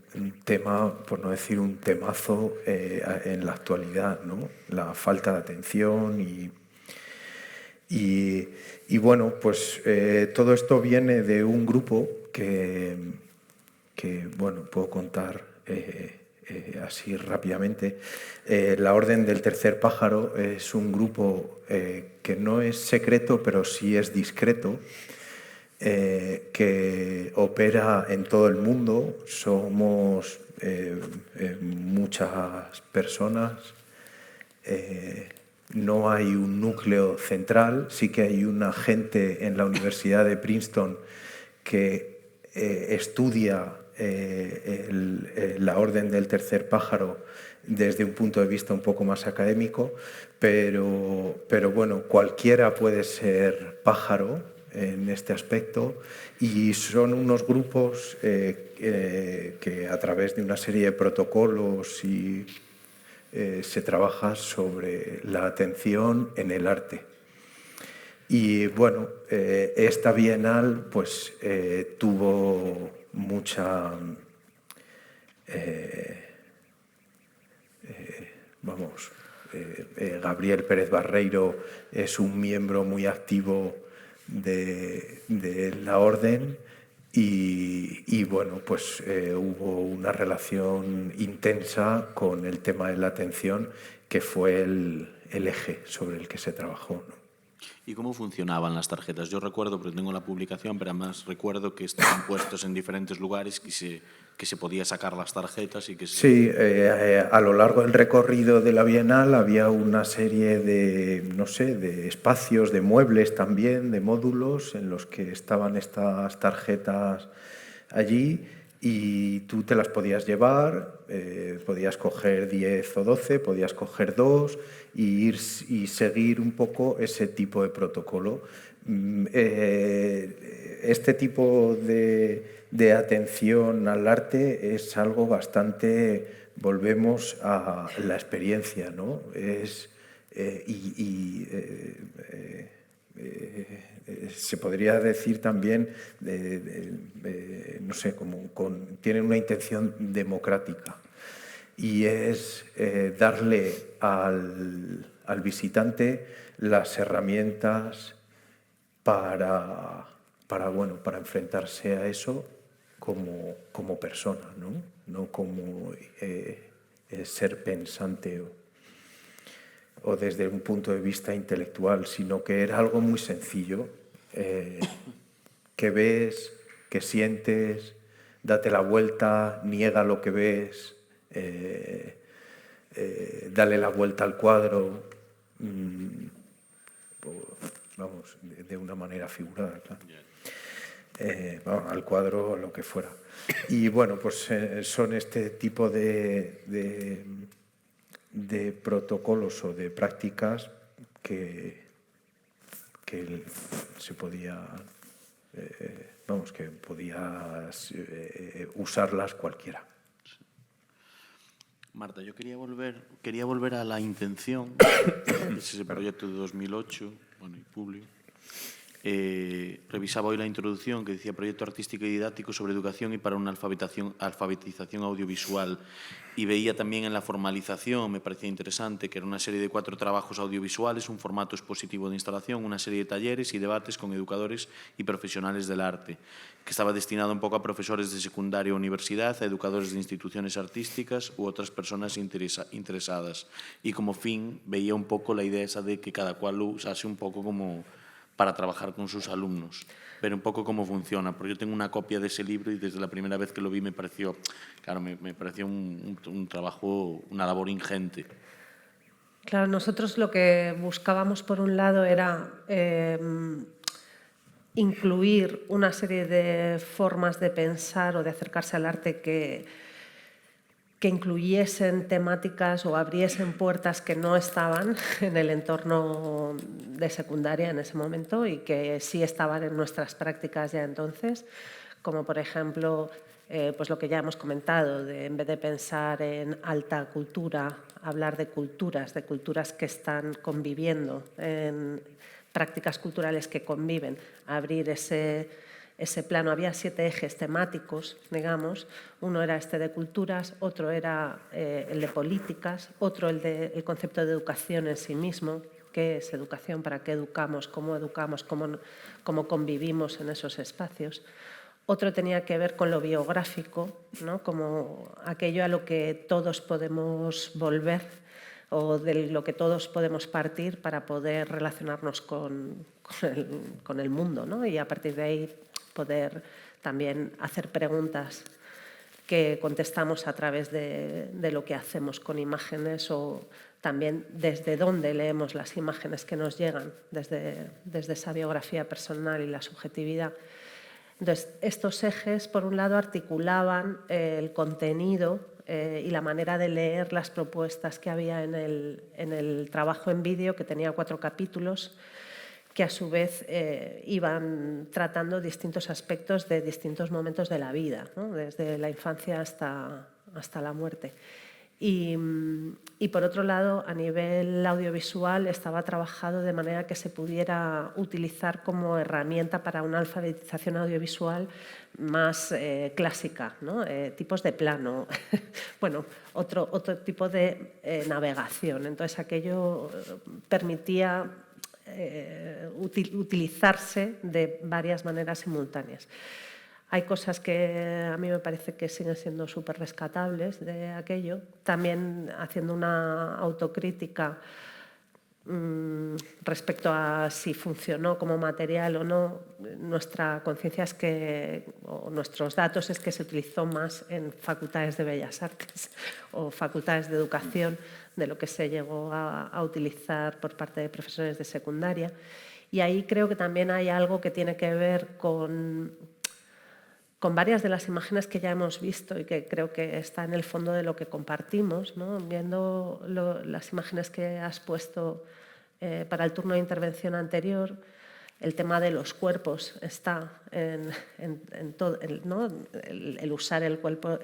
tema, por no decir un temazo en la actualidad, ¿no? La falta de atención y bueno, pues todo esto viene de un grupo que bueno, puedo contar así rápidamente. La Orden del Tercer Pájaro es un grupo que no es secreto, pero sí es discreto, que opera en todo el mundo. Somos muchas personas, no hay un núcleo central. Sí que hay una gente en la Universidad de Princeton que estudia la Orden del Tercer Pájaro desde un punto de vista un poco más académico, pero bueno, cualquiera puede ser pájaro en este aspecto, y son unos grupos que a través de una serie de protocolos se trabaja sobre la atención en el arte. Y bueno, esta Bienal pues tuvo mucha Gabriel Pérez Barreiro es un miembro muy activo de la orden, y bueno, pues hubo una relación intensa con el tema de la atención, que fue el eje sobre el que se trabajó, ¿no? ¿Y cómo funcionaban las tarjetas? Yo recuerdo, porque tengo la publicación, pero además recuerdo que estaban puestos en diferentes lugares, que se podía sacar las tarjetas y que se... Sí, a lo largo del recorrido de la Bienal había una serie de, no sé, de espacios, de muebles también, de módulos en los que estaban estas tarjetas allí, y tú te las podías llevar, podías coger 10 o 12, podías coger 2 y seguir un poco ese tipo de protocolo. Este tipo de atención al arte es algo bastante, volvemos a la experiencia, ¿no? Se podría decir también, no sé, tienen una intención democrática, y es darle al visitante las herramientas para enfrentarse a eso como persona, no como ser pensante o desde un punto de vista intelectual, sino que era algo muy sencillo, que ves, que sientes, date la vuelta, niega lo que ves, dale la vuelta al cuadro, vamos, de una manera figurada, claro. Al cuadro o lo que fuera. Y bueno, pues son este tipo de protocolos o de prácticas que se podía, que podía usarlas cualquiera. Marta, yo quería volver a la intención, es ese proyecto de 2008, bueno, y Publio. Revisaba hoy la introducción que decía proyecto artístico y didáctico sobre educación y para una alfabetización audiovisual, y veía también en la formalización, me parecía interesante, que era una serie de 4 trabajos audiovisuales, un formato expositivo de instalación, una serie de talleres y debates con educadores y profesionales del arte, que estaba destinado un poco a profesores de secundaria o universidad, a educadores de instituciones artísticas u otras personas interesadas. Y como fin veía un poco la idea esa de que cada cual lo usase un poco como para trabajar con sus alumnos, pero un poco cómo funciona, porque yo tengo una copia de ese libro y desde la primera vez que lo vi me pareció, claro, me pareció un trabajo, una labor ingente. Claro, nosotros lo que buscábamos por un lado era incluir una serie de formas de pensar o de acercarse al arte que incluyesen temáticas o abriesen puertas que no estaban en el entorno de secundaria en ese momento y que sí estaban en nuestras prácticas ya entonces, como por ejemplo pues lo que ya hemos comentado, en vez de pensar en alta cultura, hablar de culturas que están conviviendo, en prácticas culturales que conviven, abrir ese plano. Había 7 ejes temáticos, digamos. Uno era este de culturas, otro era el de políticas, otro el concepto de educación en sí mismo. ¿Qué es educación? ¿Para qué educamos? ¿Cómo convivimos en esos espacios? Otro tenía que ver con lo biográfico, ¿no? Como aquello a lo que todos podemos volver o de lo que todos podemos partir para poder relacionarnos con el mundo, ¿no? Y a partir de ahí poder también hacer preguntas que contestamos a través de lo que hacemos con imágenes o también desde dónde leemos las imágenes que nos llegan, desde esa biografía personal y la subjetividad. Entonces, estos ejes, por un lado, articulaban el contenido y la manera de leer las propuestas que había en el trabajo en vídeo, que tenía 4 capítulos, que a su vez iban tratando distintos aspectos de distintos momentos de la vida, ¿no? Desde la infancia hasta la muerte. Y por otro lado, a nivel audiovisual estaba trabajado de manera que se pudiera utilizar como herramienta para una alfabetización audiovisual más clásica, ¿no? Tipos de plano, bueno, otro tipo de navegación. Entonces aquello permitía utilizarse de varias maneras simultáneas. Hay cosas que a mí me parece que siguen siendo súper rescatables de aquello. También haciendo una autocrítica respecto a si funcionó como material o no, nuestra conciencia es que, o nuestros datos es que se utilizó más en facultades de Bellas Artes o facultades de educación de lo que se llegó a utilizar por parte de profesores de secundaria. Y ahí creo que también hay algo que tiene que ver con varias de las imágenes que ya hemos visto y que creo que está en el fondo de lo que compartimos, ¿no? Viendo las imágenes que has puesto para el turno de intervención anterior, el tema de los cuerpos está en todo, ¿no? El usar el cuerpo,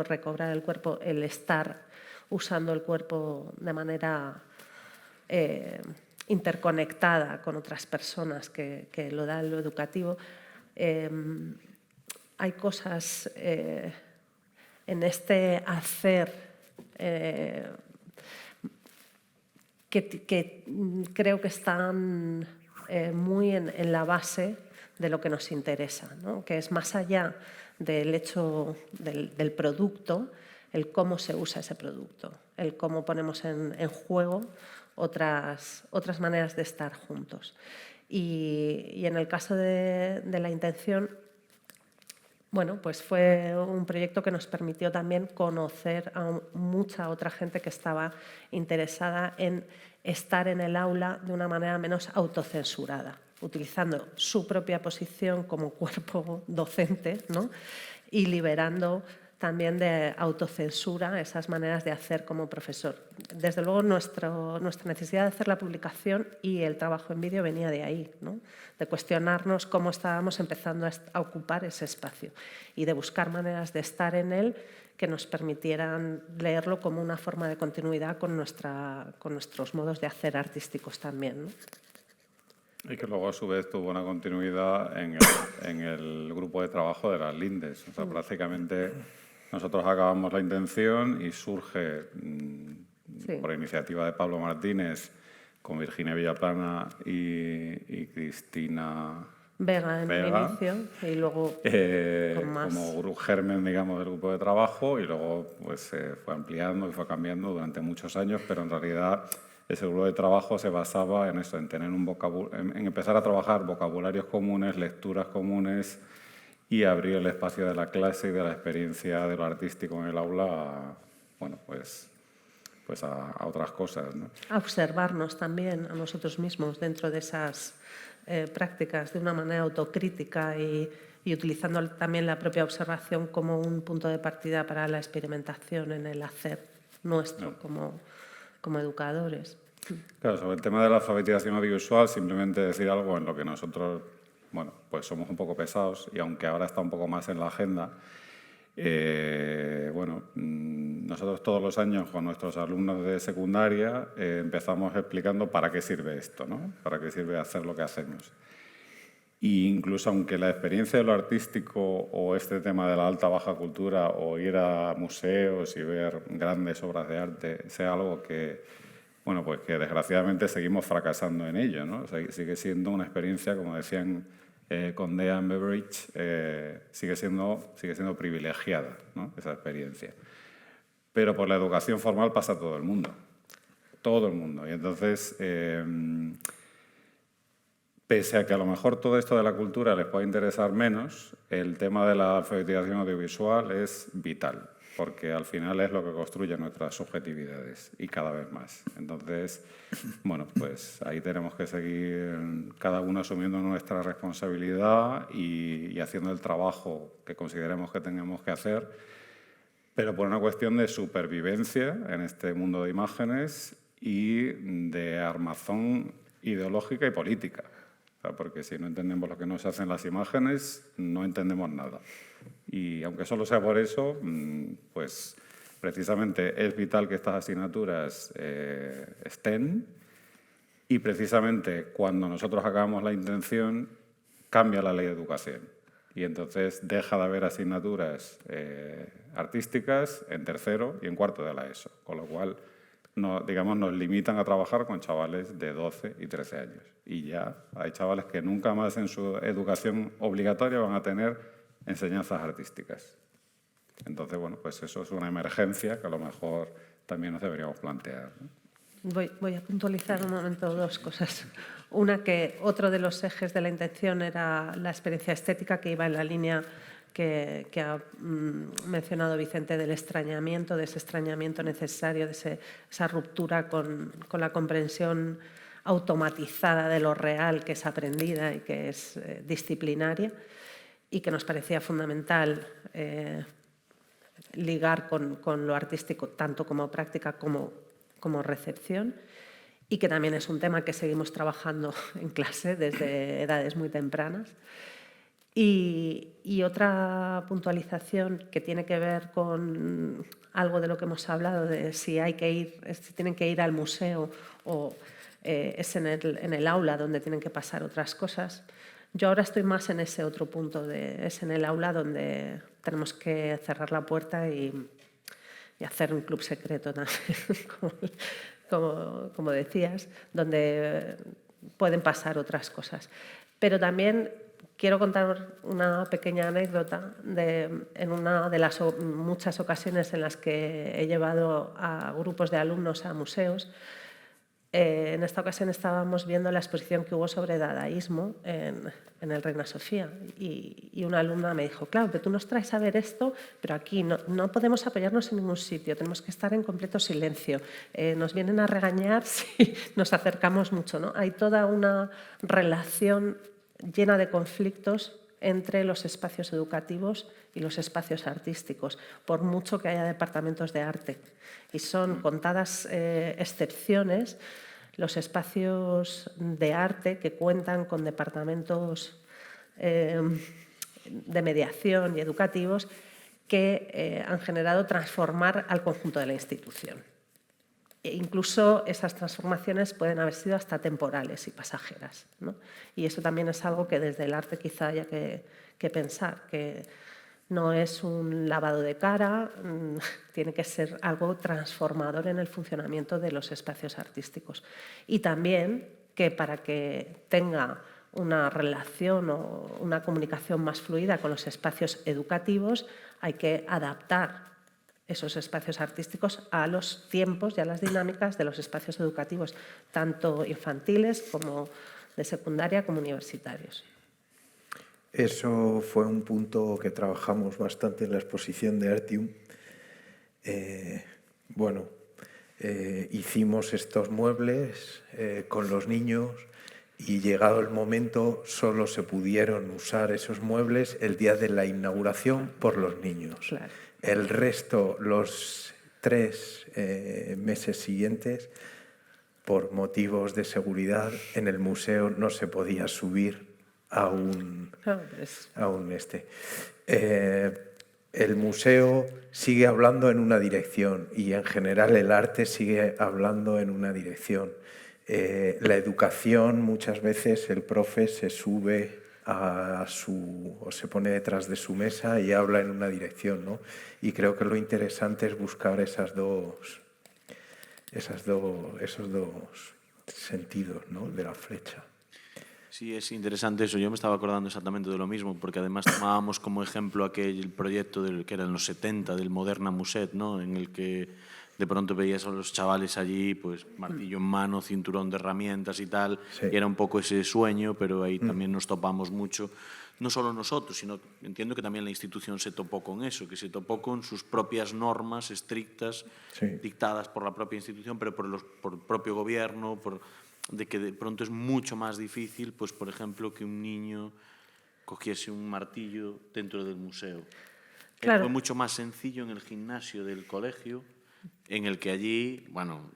recobrar el cuerpo, el estar usando el cuerpo de manera interconectada con otras personas que lo da lo educativo. Hay cosas en este hacer que creo que están muy en la base de lo que nos interesa, ¿no? Que es más allá del hecho del producto, el cómo se usa ese producto, el cómo ponemos en juego otras maneras de estar juntos. Y en el caso de la intención, bueno, pues fue un proyecto que nos permitió también conocer a mucha otra gente que estaba interesada en estar en el aula de una manera menos autocensurada, utilizando su propia posición como cuerpo docente, ¿no? Y liberando también de autocensura esas maneras de hacer como profesor. Desde luego nuestra necesidad de hacer la publicación y el trabajo en vídeo venía de ahí, ¿no? De cuestionarnos cómo estábamos empezando a ocupar ese espacio y de buscar maneras de estar en él que nos permitieran leerlo como una forma de continuidad con nuestros modos de hacer artísticos también, ¿no? Y que luego a su vez tuvo una continuidad en el grupo de trabajo de las Lindes. O sea, prácticamente nosotros acabamos la intención y surge, por iniciativa de Pablo Martínez, con Virginia Villaplana y Cristina Vega en el inicio y luego con más. Como germen, digamos, del grupo de trabajo, y luego pues se fue ampliando y fue cambiando durante muchos años, pero en realidad ese grupo de trabajo se basaba en eso, en tener en empezar a trabajar vocabularios comunes, lecturas comunes y abrir el espacio de la clase y de la experiencia de lo artístico en el aula a, bueno, pues a otras cosas, ¿no? A observarnos también a nosotros mismos dentro de esas prácticas de una manera autocrítica y utilizando también la propia observación como un punto de partida para la experimentación en el hacer nuestro como educadores. Claro, sobre el tema de la alfabetización audiovisual, simplemente decir algo en lo que nosotros, bueno, pues somos un poco pesados, y aunque ahora está un poco más en la agenda, nosotros todos los años con nuestros alumnos de secundaria empezamos explicando para qué sirve esto, ¿no? Para qué sirve hacer lo que hacemos. E incluso aunque la experiencia de lo artístico o este tema de la alta baja cultura o ir a museos y ver grandes obras de arte sea algo que, bueno, pues que desgraciadamente seguimos fracasando en ello, ¿no? O sea, sigue siendo una experiencia, como decían Condea en Beveridge, sigue siendo privilegiada, ¿no? Esa experiencia. Pero por la educación formal pasa todo el mundo. Todo el mundo. Y entonces, pese a que a lo mejor todo esto de la cultura les puede interesar menos, el tema de la alfabetización audiovisual es vital, porque al final es lo que construye nuestras subjetividades y cada vez más. Entonces, bueno, pues ahí tenemos que seguir cada uno asumiendo nuestra responsabilidad y haciendo el trabajo que consideremos que tenemos que hacer, pero por una cuestión de supervivencia en este mundo de imágenes y de armazón ideológica y política. Porque si no entendemos lo que nos hacen las imágenes, no entendemos nada. Y aunque solo sea por eso, pues precisamente es vital que estas asignaturas estén, y precisamente cuando nosotros hagamos la intención, cambia la ley de educación. Y entonces deja de haber asignaturas artísticas en tercero y en cuarto de la ESO, con lo cual digamos, nos limitan a trabajar con chavales de 12 y 13 años. Y ya hay chavales que nunca más en su educación obligatoria van a tener enseñanzas artísticas. Entonces, bueno, pues eso es una emergencia que a lo mejor también nos deberíamos plantear, ¿no? Voy a puntualizar un momento dos cosas. Una, que otro de los ejes de la intención era la experiencia estética, que iba en la línea que ha mencionado Vicente, del extrañamiento, de ese extrañamiento necesario, de esa ruptura con la comprensión automatizada de lo real, que es aprendida y que es disciplinaria, y que nos parecía fundamental ligar con lo artístico, tanto como práctica como recepción, y que también es un tema que seguimos trabajando en clase desde edades muy tempranas. Y otra puntualización que tiene que ver con algo de lo que hemos hablado, de si tienen que ir al museo o es en el aula donde tienen que pasar otras cosas. Yo ahora estoy más en ese otro punto, es en el aula donde tenemos que cerrar la puerta y hacer un club secreto también, como decías, donde pueden pasar otras cosas. Pero también quiero contar una pequeña anécdota en una de las muchas ocasiones en las que he llevado a grupos de alumnos a museos. En esta ocasión estábamos viendo la exposición que hubo sobre dadaísmo en el Reina Sofía, y una alumna me dijo: claro, pero tú nos traes a ver esto, pero aquí no podemos apoyarnos en ningún sitio, tenemos que estar en completo silencio, nos vienen a regañar si nos acercamos mucho, ¿no? Hay toda una relación llena de conflictos entre los espacios educativos y los espacios artísticos, por mucho que haya departamentos de arte. Y son contadas excepciones los espacios de arte que cuentan con departamentos de mediación y educativos que han generado transformar al conjunto de la institución. E incluso esas transformaciones pueden haber sido hasta temporales y pasajeras, ¿no? Y eso también es algo que desde el arte quizá haya que pensar, que no es un lavado de cara, tiene que ser algo transformador en el funcionamiento de los espacios artísticos. Y también que para que tenga una relación o una comunicación más fluida con los espacios educativos, hay que adaptar esos espacios artísticos a los tiempos y a las dinámicas de los espacios educativos, tanto infantiles como de secundaria como universitarios. Eso fue un punto que trabajamos bastante en la exposición de Artium. Hicimos estos muebles con los niños, y llegado el momento solo se pudieron usar esos muebles el día de la inauguración por los niños. Claro. El resto, los 3 meses siguientes, por motivos de seguridad, en el museo no se podía subir el museo sigue hablando en una dirección, y en general el arte sigue hablando en una dirección. La educación, muchas veces el profe se sube o se pone detrás de su mesa y habla en una dirección, ¿no? Y creo que lo interesante es buscar esos dos sentidos, ¿no?, de la flecha. Sí, es interesante eso. Yo me estaba acordando exactamente de lo mismo, porque además tomábamos como ejemplo aquel proyecto que era en los 70 del Moderna Muset, ¿no?, en el que de pronto veías a los chavales allí, pues martillo en mano, cinturón de herramientas y tal, Sí. y era un poco ese sueño, pero ahí también nos topamos mucho, no solo nosotros, sino entiendo que también la institución se topó con eso, que se topó con sus propias normas estrictas, Sí. dictadas por la propia institución, pero por el propio gobierno, de que de pronto es mucho más difícil, pues por ejemplo, que un niño cogiese un martillo dentro del museo. Claro. Fue mucho más sencillo en el gimnasio del colegio, en el que allí, bueno...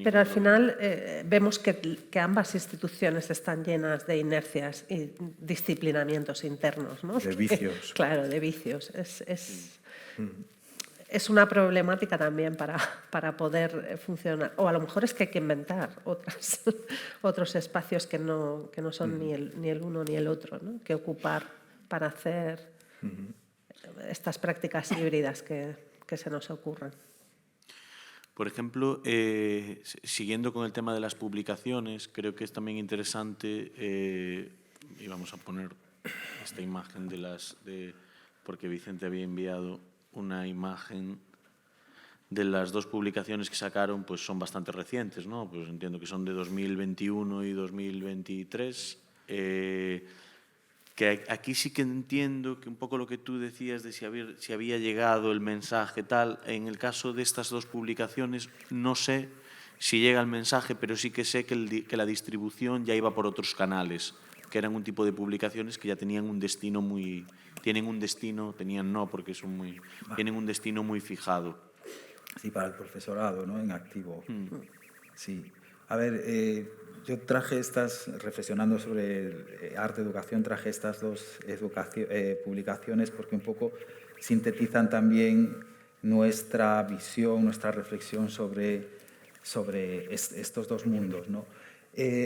Pero al final vemos que ambas instituciones están llenas de inercias y disciplinamientos internos, ¿no? De vicios. Claro, de vicios. Es una problemática también para poder funcionar. O a lo mejor es que hay que inventar otros espacios que no son ni el uno ni el otro, ¿no? Que ocupar para hacer estas prácticas híbridas que se nos ocurren. Por ejemplo, siguiendo con el tema de las publicaciones, creo que es también interesante, y vamos a poner esta imagen porque Vicente había enviado una imagen de las dos publicaciones que sacaron, pues son bastante recientes, ¿no? Pues entiendo que son de 2021 y 2023. Que aquí sí que entiendo que un poco lo que tú decías de si había llegado el mensaje tal, en el caso de estas dos publicaciones no sé si llega el mensaje, pero sí que sé que la distribución ya iba por otros canales, que eran un tipo de publicaciones que ya tenían un destino tienen un destino muy fijado. Sí, para el profesorado, ¿no? En activo. Sí. A ver, yo traje reflexionando sobre arte educación, traje estas dos publicaciones porque un poco sintetizan también nuestra visión, nuestra reflexión sobre estos dos mundos, ¿no?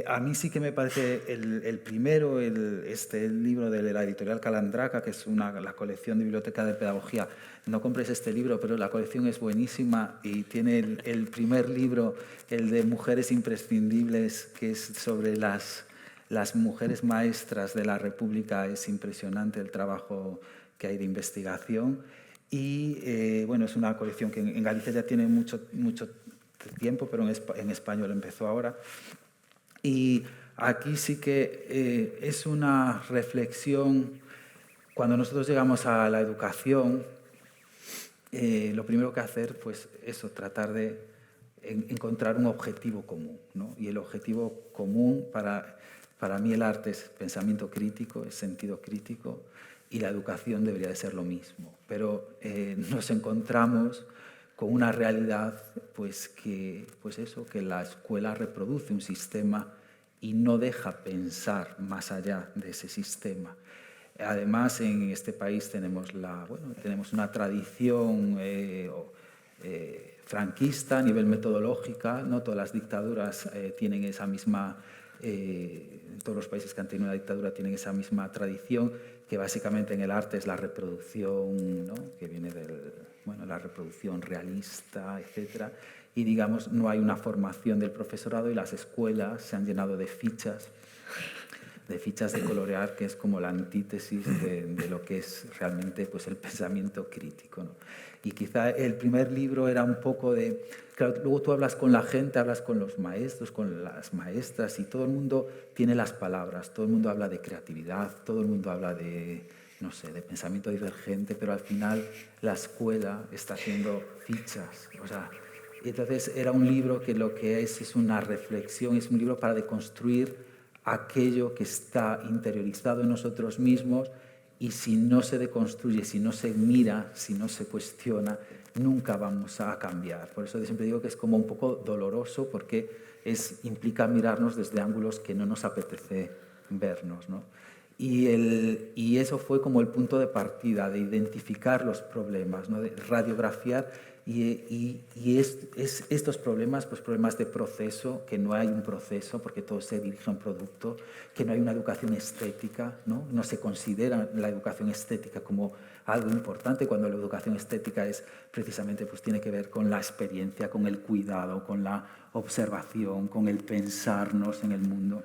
A mí sí que me parece el primero, el libro de la editorial Calandraca, que es la colección de biblioteca de pedagogía. No compres este libro, pero la colección es buenísima y tiene el primer libro, el de Mujeres Imprescindibles, que es sobre las mujeres maestras de la República. Es impresionante el trabajo que hay de investigación. Y bueno, es una colección que en Galicia ya tiene mucho tiempo, pero en español empezó ahora. Y aquí sí que es una reflexión. Cuando nosotros llegamos a la educación, lo primero que hacer, pues eso, tratar de encontrar un objetivo común, ¿no? Y el objetivo común para mí el arte es pensamiento crítico, es sentido crítico, y la educación debería de ser lo mismo. Pero nos encontramos con una realidad que la escuela reproduce un sistema y no deja pensar más allá de ese sistema. Además, en este país tenemos una tradición franquista a nivel metodológica, no todas las dictaduras tienen esa misma, todos los países que han tenido una dictadura tienen esa misma tradición, que básicamente en el arte es la reproducción, ¿no? Que viene la reproducción realista, etc. Y digamos, no hay una formación del profesorado y las escuelas se han llenado de fichas de colorear, que es como la antítesis de lo que es realmente pues, el pensamiento crítico, ¿no? Y quizá el primer libro era un poco de... Claro, luego tú hablas con la gente, hablas con los maestros, con las maestras, y todo el mundo tiene las palabras, todo el mundo habla de creatividad, todo el mundo habla de pensamiento divergente, pero al final la escuela está haciendo fichas. O sea, entonces era un libro que lo que es una reflexión, es un libro para deconstruir aquello que está interiorizado en nosotros mismos, y si no se deconstruye, si no se mira, si no se cuestiona, nunca vamos a cambiar. Por eso siempre digo que es como un poco doloroso, porque implica mirarnos desde ángulos que no nos apetece vernos, ¿no? Y eso fue como el punto de partida, de identificar los problemas, ¿no? De radiografiar estos problemas, pues problemas de proceso, que no hay un proceso porque todo se dirige a un producto, que no hay una educación estética, no se considera la educación estética como algo importante, cuando la educación estética es precisamente, pues tiene que ver con la experiencia, con el cuidado, con la observación, con el pensarnos en el mundo.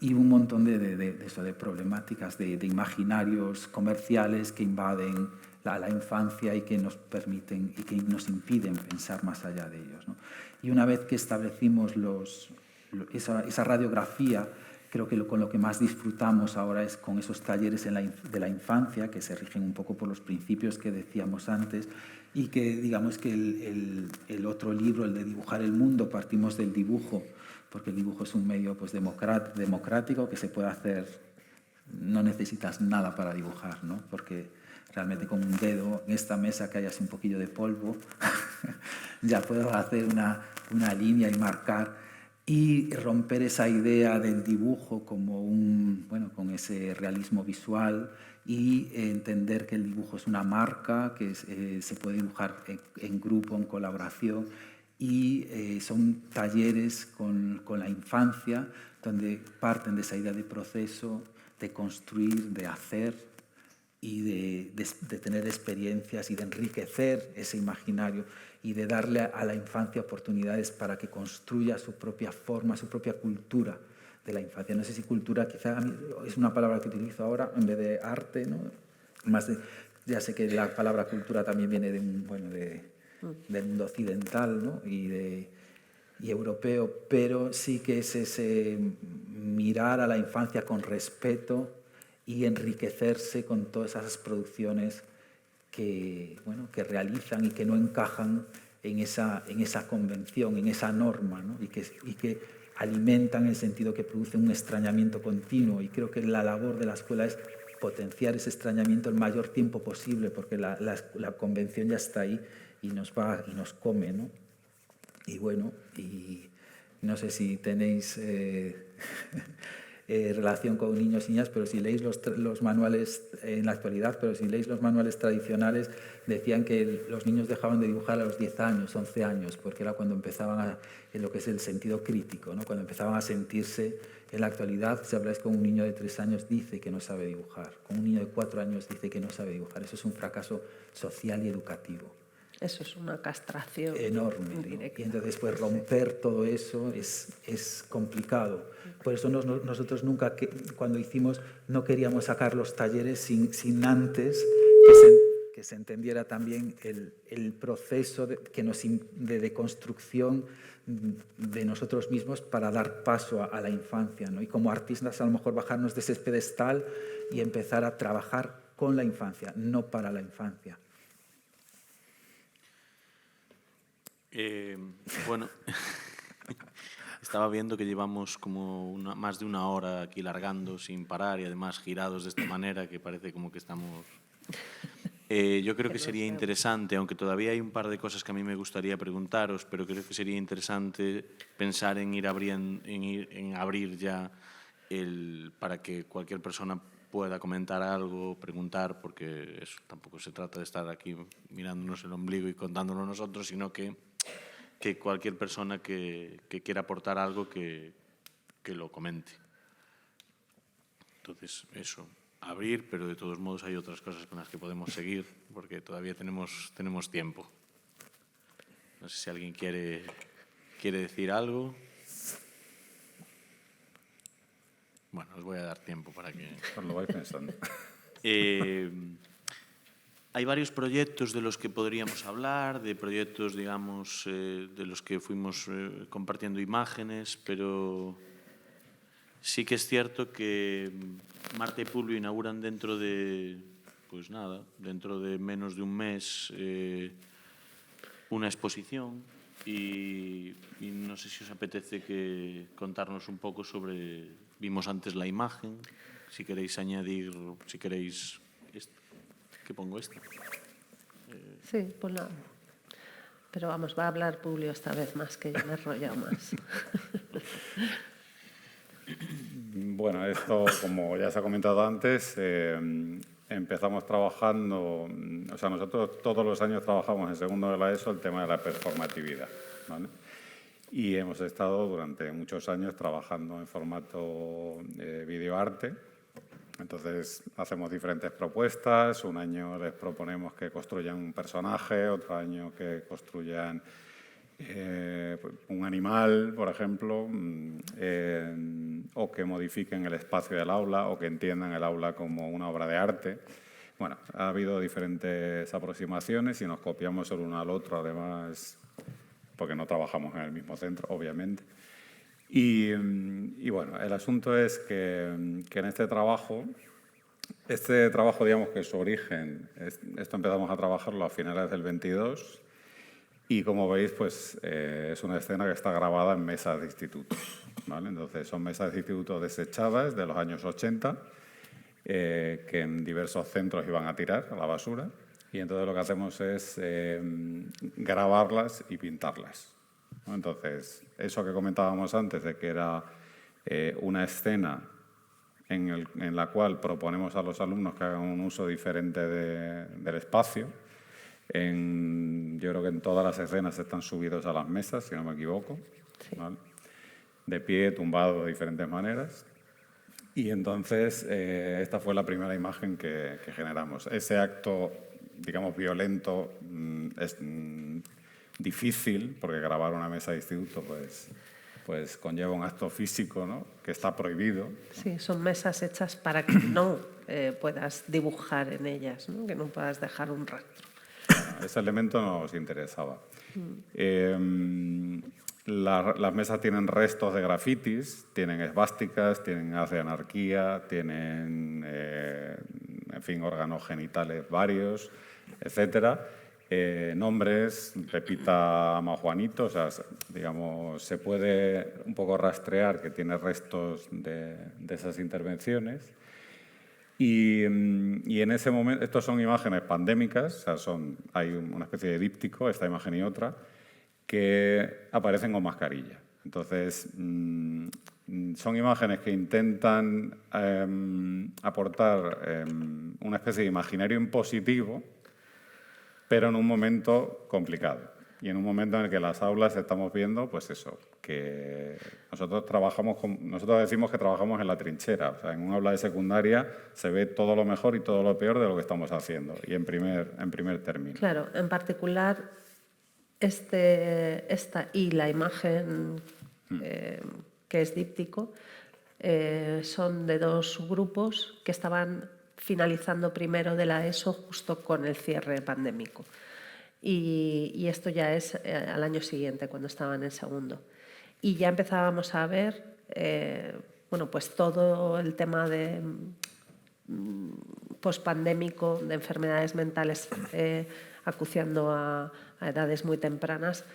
Y un montón de problemáticas, de imaginarios comerciales que invaden a la infancia y que nos permiten y que nos impiden pensar más allá de ellos, ¿no? Y una vez que establecimos esa radiografía, creo que con lo que más disfrutamos ahora es con esos talleres de la infancia, que se rigen un poco por los principios que decíamos antes, y que digamos que el otro libro, el de Dibujar el Mundo, partimos del dibujo, porque el dibujo es un medio pues, democrático que se puede hacer, no necesitas nada para dibujar, ¿no? Porque realmente con un dedo en esta mesa que hay así un poquillo de polvo, ya puedo hacer una línea y marcar y romper esa idea del dibujo como con ese realismo visual y entender que el dibujo es una marca, que se puede dibujar en grupo, en colaboración, y son talleres con la infancia donde parten de esa idea de proceso, de construir, de hacer y de tener experiencias y de enriquecer ese imaginario y de darle a la infancia oportunidades para que construya su propia forma, su propia cultura de la infancia. No sé si cultura quizá es una palabra que utilizo ahora en vez de arte, ¿no? Ya sé que la palabra cultura también viene del mundo occidental, ¿no? y europeo, pero sí que es ese mirar a la infancia con respeto y enriquecerse con todas esas producciones que realizan y que no encajan en esa convención, en esa norma, ¿no? y que alimentan el sentido, que producen un extrañamiento continuo. Y creo que la labor de la escuela es potenciar ese extrañamiento el mayor tiempo posible, porque la convención ya está ahí y nos come, ¿no? Y bueno, y no sé si tenéis relación con niños y niñas, pero si leéis los manuales en la actualidad, pero si leéis los manuales tradicionales, decían que los niños dejaban de dibujar a los 10 años, 11 años, porque era cuando empezaban en lo que es el sentido crítico, ¿no? Cuando empezaban a sentirse. En la actualidad, si habláis con un niño de 3 años, dice que no sabe dibujar. Con un niño de 4 años dice que no sabe dibujar. Eso es un fracaso social y educativo. Eso es una castración enorme, ¿no? indirecta. Y entonces pues romper todo eso es complicado. Por eso nosotros nunca, cuando hicimos, no queríamos sacar los talleres sin antes que se entendiera también el proceso de deconstrucción de nosotros mismos para dar paso a la infancia, ¿no? Y como artistas a lo mejor bajarnos de ese pedestal y empezar a trabajar con la infancia, no para la infancia. Bueno, estaba viendo que llevamos como más de una hora aquí largando sin parar y además girados de esta manera que parece como que estamos... yo creo que sería interesante, aunque todavía hay un par de cosas que a mí me gustaría preguntaros, pero creo que sería interesante pensar en en abrir ya para que cualquier persona pueda comentar algo, preguntar, porque eso tampoco se trata de estar aquí mirándonos el ombligo y contándolo nosotros, sino que cualquier persona que quiera aportar algo que lo comente. Entonces, eso, abrir, pero de todos modos hay otras cosas con las que podemos seguir, porque todavía tenemos tiempo. No sé si alguien quiere decir algo. Bueno, os voy a dar tiempo para que... Pues lo vais pensando. Hay varios proyectos de los que podríamos hablar, de proyectos, digamos, de los que fuimos compartiendo imágenes, pero sí que es cierto que Marta y Publio inauguran dentro de menos de un mes una exposición y no sé si os apetece contarnos un poco sobre... Vimos antes la imagen, si queréis añadir, si queréis... ¿Qué pongo esta? Sí, ponla. Pero vamos, va a hablar Publio esta vez más, que yo me he enrollado más. Bueno, esto, como ya se ha comentado antes, empezamos trabajando, o sea, nosotros todos los años trabajamos en segundo de la ESO el tema de la performatividad, ¿vale? Y hemos estado durante muchos años trabajando en formato videoarte. Entonces, hacemos diferentes propuestas. Un año les proponemos que construyan un personaje, otro año que construyan un animal, por ejemplo, o que modifiquen el espacio del aula o que entiendan el aula como una obra de arte. Bueno, ha habido diferentes aproximaciones y nos copiamos el uno al otro, además, porque no trabajamos en el mismo centro, obviamente. Y bueno, el asunto es que en este trabajo, digamos que su origen, esto empezamos a trabajarlo a finales del 22 y como veis, pues es una escena que está grabada en mesas de instituto, ¿vale? Entonces son mesas de instituto desechadas de los años 80 que en diversos centros iban a tirar a la basura y entonces lo que hacemos es grabarlas y pintarlas, ¿no? Entonces, eso que comentábamos antes de que era una escena en la cual proponemos a los alumnos que hagan un uso diferente del espacio. Yo creo que en todas las escenas están subidos a las mesas, si no me equivoco, Sí. ¿vale? De pie, tumbado de diferentes maneras. Y entonces esta fue la primera imagen que generamos. Ese acto, digamos, violento es difícil, porque grabar una mesa de instituto pues conlleva un acto físico, ¿no? Que está prohibido. Sí, son mesas hechas para que no puedas dibujar en ellas, ¿no? Que no puedas dejar un rastro. Bueno, ese elemento nos interesaba. Las mesas tienen restos de grafitis, tienen esvásticas, tienen haz de anarquía, tienen, en fin, órganos genitales varios, etcétera. Nombres, Pepita ama Juanito, o sea, digamos, se puede un poco rastrear que tiene restos de esas intervenciones. Y en ese momento, estos son imágenes pandémicas, o sea, hay una especie de díptico, esta imagen y otra, que aparecen con mascarilla. Entonces, son imágenes que intentan aportar una especie de imaginario impositivo, pero en un momento complicado. Y en un momento en el que las aulas estamos viendo, pues eso, que nosotros decimos que trabajamos en la trinchera. O sea, en un aula de secundaria se ve todo lo mejor y todo lo peor de lo que estamos haciendo, y en primer término. Claro, en particular, esta y la imagen que es díptico son de dos grupos que estaban finalizando primero de la ESO justo con el cierre pandémico. Y esto ya es al año siguiente, cuando estaban en segundo. Y ya empezábamos a ver bueno, pues todo el tema de pospandémico, de enfermedades mentales acuciando a edades muy tempranas,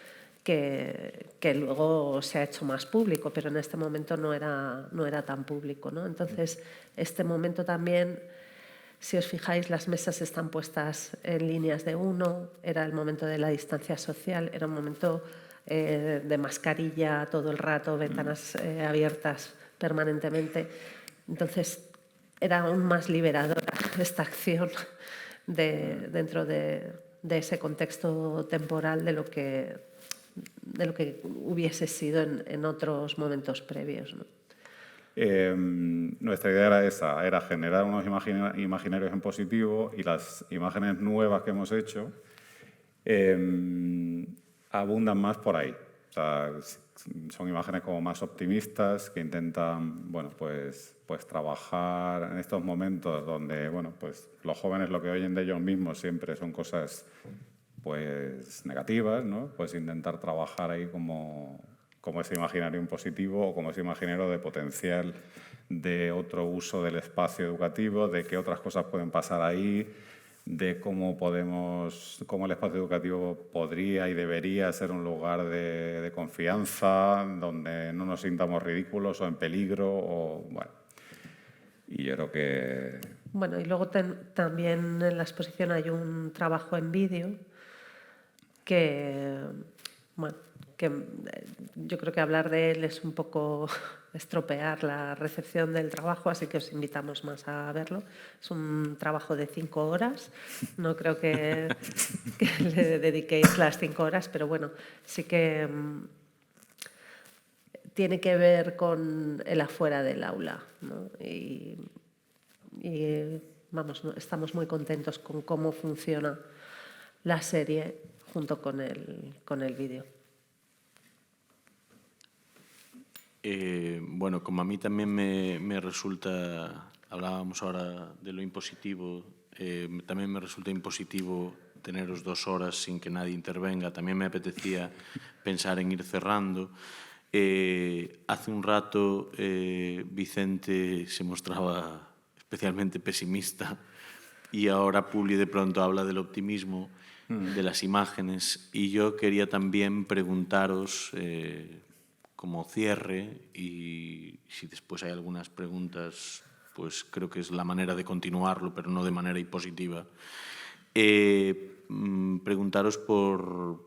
que luego se ha hecho más público, pero en este momento no era tan público, ¿no? Entonces, este momento también, si os fijáis, las mesas están puestas en líneas de 1, era el momento de la distancia social, era un momento de mascarilla todo el rato, ventanas abiertas permanentemente. Entonces, era aún más liberadora esta acción dentro de ese contexto temporal de lo que hubiese sido en otros momentos previos, ¿no? Nuestra idea era esa, era generar unos imaginarios en positivo, y las imágenes nuevas que hemos hecho abundan más por ahí. O sea, son imágenes como más optimistas que intentan, bueno, pues trabajar en estos momentos donde, bueno, pues los jóvenes lo que oyen de ellos mismos siempre son cosas pues negativas, ¿no? Pues intentar trabajar ahí como ese imaginario en positivo, o como ese imaginario de potencial de otro uso del espacio educativo, de qué otras cosas pueden pasar ahí, de cómo el espacio educativo podría y debería ser un lugar de confianza, donde no nos sintamos ridículos o en peligro, o bueno. Y yo creo que... Bueno, y luego también en la exposición hay un trabajo en vídeo que, bueno, que yo creo que hablar de él es un poco estropear la recepción del trabajo, así que os invitamos más a verlo. Es un trabajo de 5 horas, no creo que le dediquéis las 5 horas, pero bueno, sí que tiene que ver con el afuera del aula, ¿no? Y vamos, estamos muy contentos con cómo funciona la serie junto con el vídeo. Bueno, como a mí también me resulta, hablábamos ahora de lo impositivo, también me resulta impositivo teneros 2 horas sin que nadie intervenga. También me apetecía pensar en ir cerrando. Hace un rato Vicente se mostraba especialmente pesimista y ahora Publi de pronto habla del optimismo, de las imágenes, y yo quería también preguntaros como cierre, y si después hay algunas preguntas, pues creo que es la manera de continuarlo, pero no de manera impositiva, preguntaros por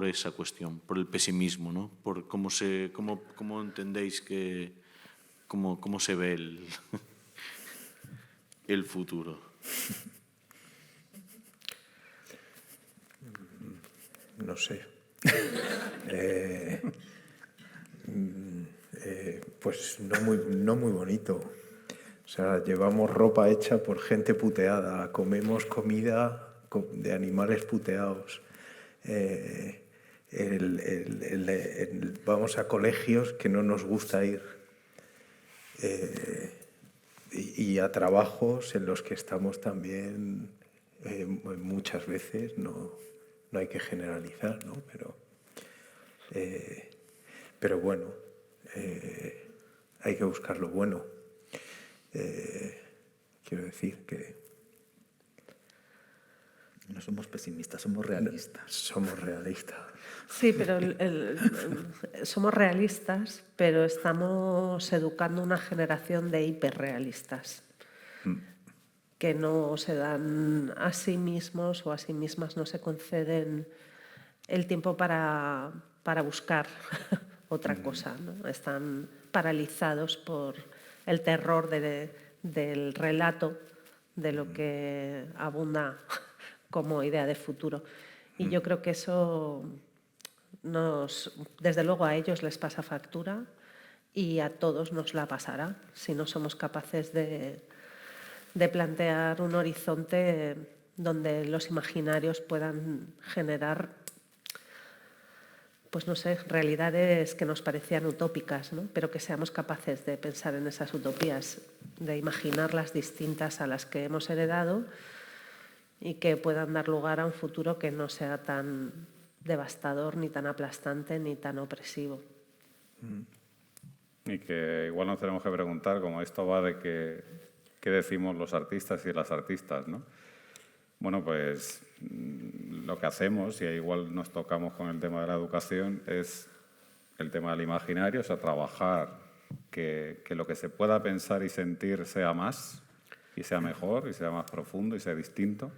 esa cuestión, por el pesimismo, ¿no? Por cómo entendéis cómo se ve el futuro. No sé. Pues no muy bonito. O sea, llevamos ropa hecha por gente puteada, comemos comida de animales puteados. Vamos a colegios que no nos gusta ir. Y a trabajos en los que estamos también muchas veces, no hay que generalizar, ¿no? Pero bueno, hay que buscar lo bueno. Quiero decir que no somos pesimistas, somos realistas. Somos realistas. Sí, pero somos realistas, pero estamos educando una generación de hiperrealistas que no se dan a sí mismos o a sí mismas, no se conceden el tiempo para buscar otra cosa, ¿no? Están paralizados por el terror del relato de lo que abunda como idea de futuro. Y yo creo que eso desde luego a ellos les pasa factura y a todos nos la pasará si no somos capaces de plantear un horizonte donde los imaginarios puedan generar, pues no sé, realidades que nos parecían utópicas, ¿no? Pero que seamos capaces de pensar en esas utopías, de imaginarlas distintas a las que hemos heredado y que puedan dar lugar a un futuro que no sea tan devastador, ni tan aplastante, ni tan opresivo. Y que igual nos tenemos que preguntar, como esto va de qué decimos los artistas y las artistas, ¿no? Bueno, pues lo que hacemos, y igual nos tocamos con el tema de la educación, es el tema del imaginario, o sea, trabajar que lo que se pueda pensar y sentir sea más, y sea mejor, y sea más profundo, y sea distinto.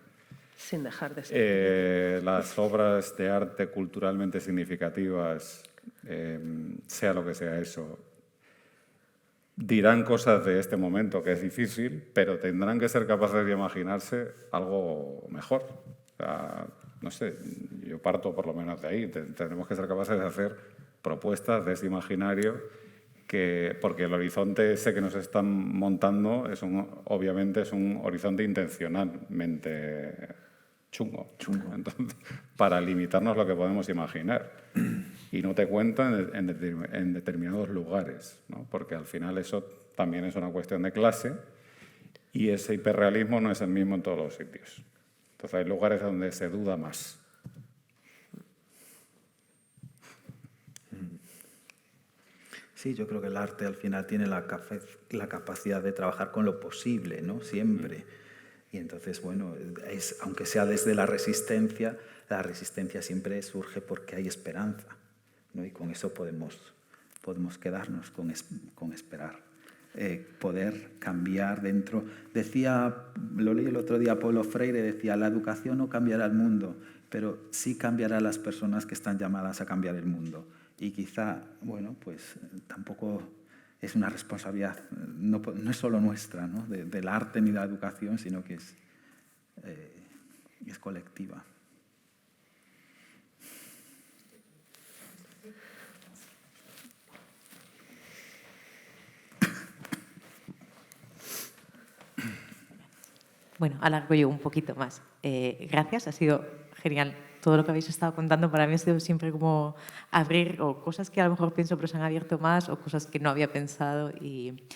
Sin dejar de ser. Las obras de arte culturalmente significativas, sea lo que sea eso, dirán cosas de este momento que es difícil, pero tendrán que ser capaces de imaginarse algo mejor. O sea, no sé, yo parto por lo menos de ahí. Tenemos que ser capaces de hacer propuestas de ese imaginario porque el horizonte ese que nos están montando obviamente es un horizonte intencionalmente chungo. Entonces, para limitarnos lo que podemos imaginar. Y no te cuentan en determinados lugares, ¿no? Porque al final eso también es una cuestión de clase y ese hiperrealismo no es el mismo en todos los sitios. Entonces hay lugares donde se duda más. Sí, yo creo que el arte al final tiene la capacidad de trabajar con lo posible, ¿no? Siempre. Y entonces, bueno, aunque sea desde la resistencia siempre surge porque hay esperanza, ¿no? Y con eso podemos quedarnos, con esperar. Poder cambiar dentro. Lo leí el otro día, Paulo Freire decía, la educación no cambiará el mundo, pero sí cambiará a las personas que están llamadas a cambiar el mundo. Y quizá, bueno, pues tampoco es una responsabilidad, no es solo nuestra, ¿no? Del arte ni de la educación, sino que es colectiva. Bueno, alargo yo un poquito más. Gracias, ha sido genial. Todo lo que habéis estado contando para mí ha sido siempre como abrir o cosas que a lo mejor pienso pero se han abierto más o cosas que no había pensado y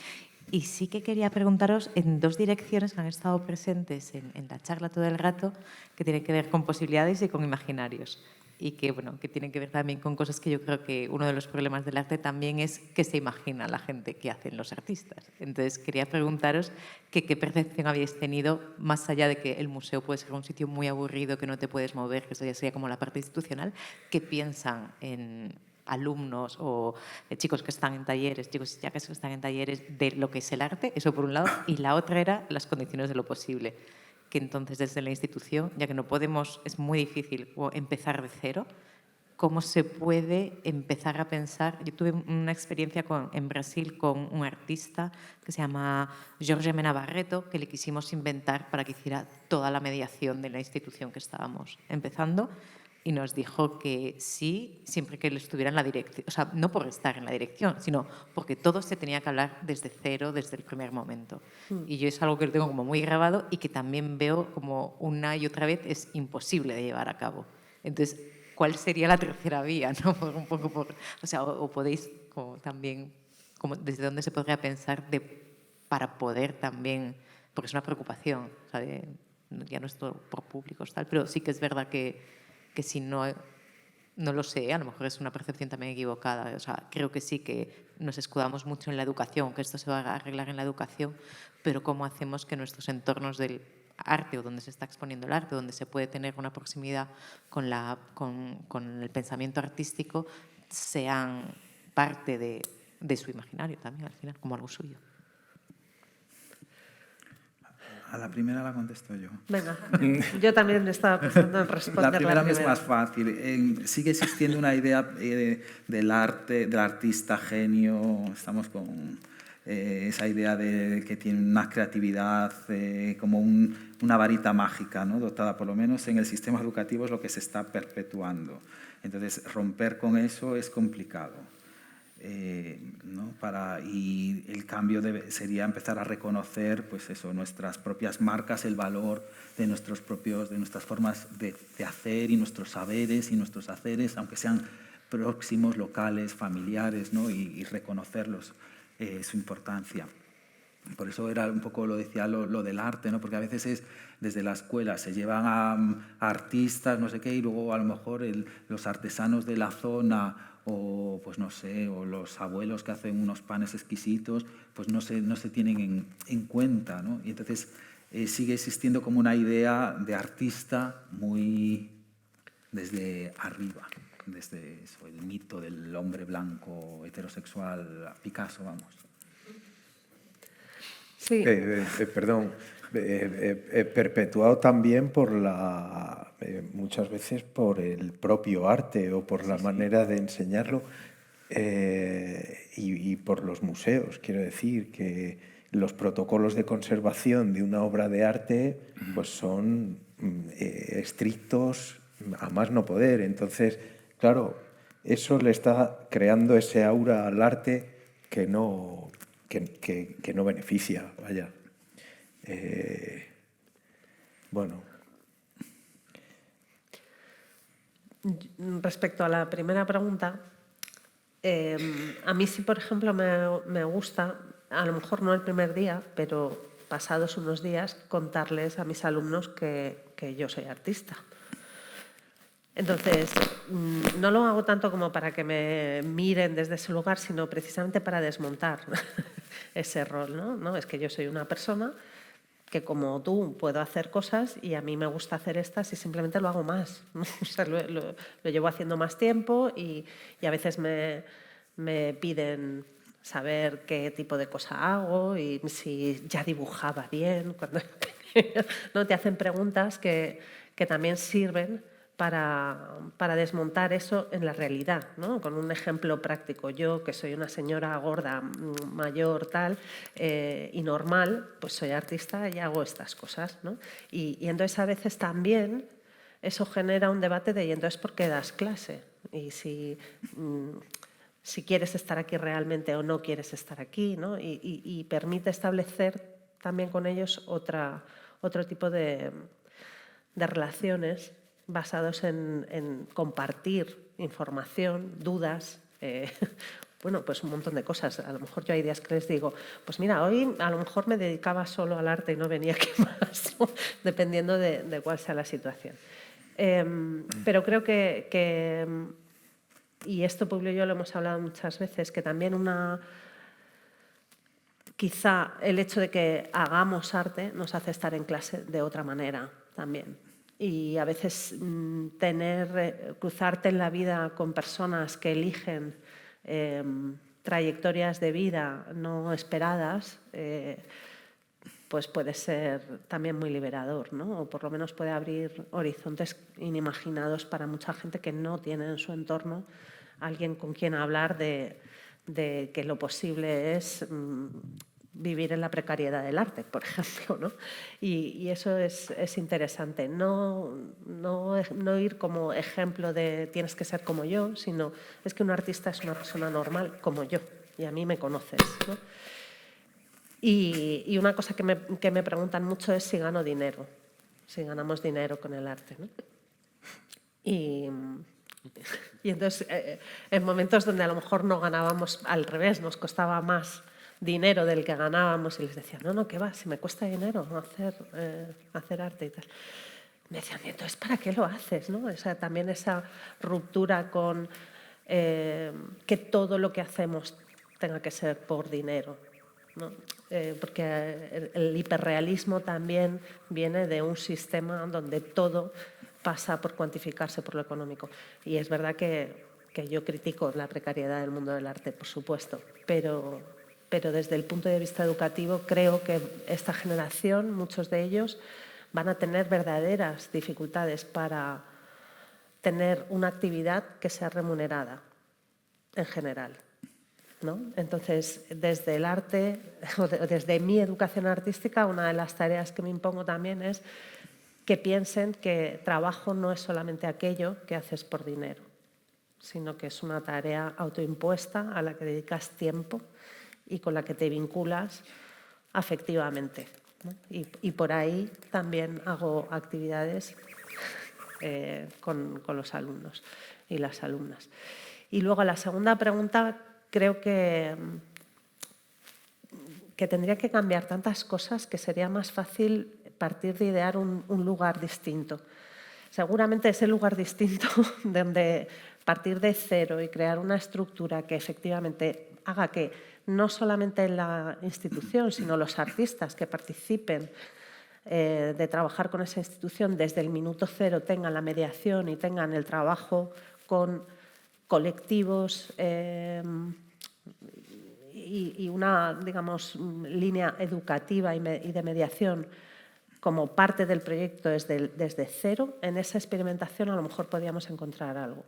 Y sí que quería preguntaros en dos direcciones que han estado presentes en la charla todo el rato, que tienen que ver con posibilidades y con imaginarios. Y que, bueno, que tienen que ver también con cosas que yo creo que uno de los problemas del arte también es que se imagina la gente que hacen los artistas. Entonces, quería preguntaros qué percepción habéis tenido, más allá de que el museo puede ser un sitio muy aburrido, que no te puedes mover, que eso ya sería como la parte institucional, ¿qué piensan en alumnos o chicos que están en talleres, chicos y chicas que están en talleres de lo que es el arte? Eso por un lado. Y la otra era las condiciones de lo posible. Que entonces desde la institución, ya que no podemos, es muy difícil empezar de cero, ¿cómo se puede empezar a pensar? Yo tuve una experiencia en Brasil con un artista que se llama Jorge Mena Barreto, que le quisimos inventar para que hiciera toda la mediación de la institución que estábamos empezando, y nos dijo que sí, siempre que él estuviera en la dirección, o sea, no por estar en la dirección, sino porque todo se tenía que hablar desde cero, desde el primer momento. Y yo es algo que lo tengo como muy grabado y que también veo como una y otra vez es imposible de llevar a cabo. Entonces, ¿cuál sería la tercera vía? ¿No? Un poco o sea, o podéis como también, como desde dónde se podría pensar para poder también, porque es una preocupación, o sea, ya no es todo por públicos, tal, pero sí que es verdad que si no lo sé, a lo mejor es una percepción también equivocada. O sea, creo que sí que nos escudamos mucho en la educación, que esto se va a arreglar en la educación, pero ¿cómo hacemos que nuestros entornos del arte o donde se está exponiendo el arte, donde se puede tener una proximidad con el pensamiento artístico, sean parte de su imaginario también, al final, como algo suyo? A la primera la contesto yo. Venga, yo también estaba pensando en responder La primera es más fácil. Sigue existiendo una idea del arte, del artista genio. Estamos con esa idea de que tiene una creatividad como una varita mágica, ¿no? Dotada, por lo menos en el sistema educativo, es lo que se está perpetuando. Entonces, romper con eso es complicado. ¿No? Y el cambio sería empezar a reconocer, pues eso, nuestras propias marcas, el valor de nuestras formas de hacer y nuestros saberes y nuestros haceres, aunque sean próximos, locales, familiares, ¿no? y reconocerlos, su importancia. Por eso era un poco, lo decía, lo del arte, ¿no? Porque a veces es desde la escuela, se llevan a artistas, no sé qué, y luego a lo mejor los artesanos de la zona o pues no sé, o los abuelos que hacen unos panes exquisitos, pues no se tienen en cuenta, ¿no? Y entonces sigue existiendo como una idea de artista muy desde arriba, desde eso, el mito del hombre blanco heterosexual, Picasso, vamos. Sí. Perdón, perpetuado también por muchas veces por el propio arte o por la manera de enseñarlo y por los museos. Quiero decir que los protocolos de conservación de una obra de arte pues son estrictos a más no poder. Entonces, claro, eso le está creando ese aura al arte que no beneficia, vaya. Bueno. Respecto a la primera pregunta, a mí sí, por ejemplo, me gusta, a lo mejor no el primer día, pero pasados unos días, contarles a mis alumnos que yo soy artista. Entonces, no lo hago tanto como para que me miren desde ese lugar, sino precisamente para desmontar ese rol, ¿no? No, es que yo soy una persona que, como tú, puedo hacer cosas y a mí me gusta hacer estas y simplemente lo hago más. O sea, lo llevo haciendo más tiempo y a veces me piden saber qué tipo de cosa hago y si ya dibujaba bien. No, te hacen preguntas que también sirven para desmontar eso en la realidad, ¿no? Con un ejemplo práctico. Yo, que soy una señora gorda, mayor, tal, y normal, pues soy artista y hago estas cosas, ¿no? Y entonces a veces también eso genera un debate de ¿y entonces por qué das clase? Y si quieres estar aquí realmente o no quieres estar aquí, ¿no? Y permite establecer también con ellos otro tipo de relaciones basados en compartir información, dudas, Bueno, pues un montón de cosas. A lo mejor yo hay días que les digo, pues mira, hoy a lo mejor me dedicaba solo al arte y no venía aquí más, ¿no? Dependiendo de cuál sea la situación. Pero creo que, y esto Pablo y yo lo hemos hablado muchas veces, que también quizá el hecho de que hagamos arte nos hace estar en clase de otra manera también. Y a veces cruzarte en la vida con personas que eligen trayectorias de vida no esperadas, pues puede ser también muy liberador, ¿no? O por lo menos puede abrir horizontes inimaginados para mucha gente que no tiene en su entorno alguien con quien hablar de que lo posible es vivir en la precariedad del arte, por ejemplo, ¿no? Y eso es interesante. No ir como ejemplo de tienes que ser como yo, sino es que un artista es una persona normal como yo, y a mí me conoces, ¿no? Y una cosa que me preguntan mucho es si gano dinero, si ganamos dinero con el arte, ¿no? Y entonces, en momentos donde a lo mejor no ganábamos, al revés, nos costaba más dinero del que ganábamos, y les decía, no, ¿qué va? Si me cuesta dinero hacer arte y tal. Me decían, entonces, ¿para qué lo haces? ¿No? O sea, también esa ruptura con que todo lo que hacemos tenga que ser por dinero, ¿no? Porque el hiperrealismo también viene de un sistema donde todo pasa por cuantificarse por lo económico. Y es verdad que yo critico la precariedad del mundo del arte, por supuesto, pero desde el punto de vista educativo creo que esta generación, muchos de ellos, van a tener verdaderas dificultades para tener una actividad que sea remunerada en general, ¿no? Entonces, desde el arte, o desde mi educación artística, una de las tareas que me impongo también es que piensen que trabajo no es solamente aquello que haces por dinero, sino que es una tarea autoimpuesta a la que dedicas tiempo y con la que te vinculas afectivamente, ¿no? Y por ahí también hago actividades con los alumnos y las alumnas. Y luego la segunda pregunta, creo que tendría que cambiar tantas cosas que sería más fácil partir de idear un lugar distinto. Seguramente ese lugar distinto donde partir de cero y crear una estructura que efectivamente haga que no solamente la institución, sino los artistas que participen de trabajar con esa institución desde el minuto cero tengan la mediación y tengan el trabajo con colectivos y una, digamos, línea educativa y de mediación como parte del proyecto desde cero. En esa experimentación a lo mejor podríamos encontrar algo.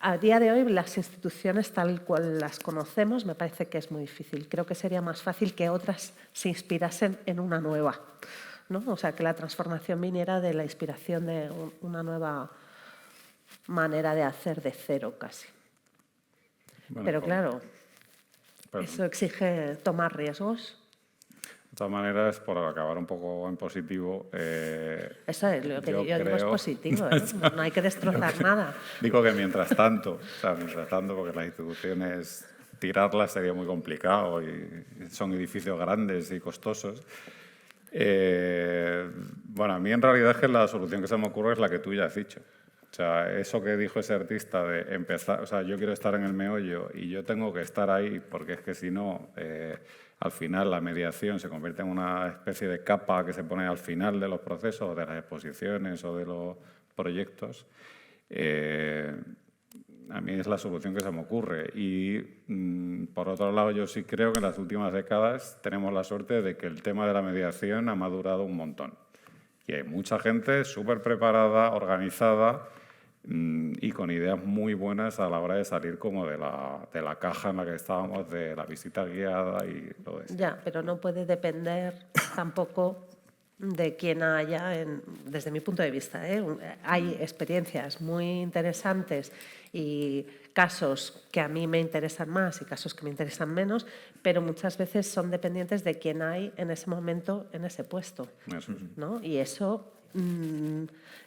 A día de hoy, las instituciones tal cual las conocemos, me parece que es muy difícil. Creo que sería más fácil que otras se inspirasen en una nueva, ¿no? O sea, que la transformación viniera de la inspiración de una nueva manera de hacer de cero casi. Bueno, pero claro, eso exige tomar riesgos. De todas maneras, por acabar un poco en positivo... Eso es lo que yo digo, es positivo, ¿eh? No hay que destrozar nada. Digo que mientras tanto, porque las instituciones, tirarlas sería muy complicado y son edificios grandes y costosos. Bueno, a mí en realidad es que la solución que se me ocurre es la que tú ya has dicho. O sea, eso que dijo ese artista de empezar, o sea, yo quiero estar en el meollo y yo tengo que estar ahí porque es que si no... al final la mediación se convierte en una especie de capa que se pone al final de los procesos, de las exposiciones o de los proyectos. A mí es la solución que se me ocurre. Y por otro lado, yo sí creo que en las últimas décadas tenemos la suerte de que el tema de la mediación ha madurado un montón. Y hay mucha gente súper preparada, organizada, y con ideas muy buenas a la hora de salir como de la caja en la que estábamos, de la visita guiada y todo eso. Ya, pero no puede depender tampoco de quién haya, desde mi punto de vista, ¿eh? Hay experiencias muy interesantes y casos que a mí me interesan más y casos que me interesan menos, pero muchas veces son dependientes de quién hay en ese momento en ese puesto, eso sí, ¿no? Y eso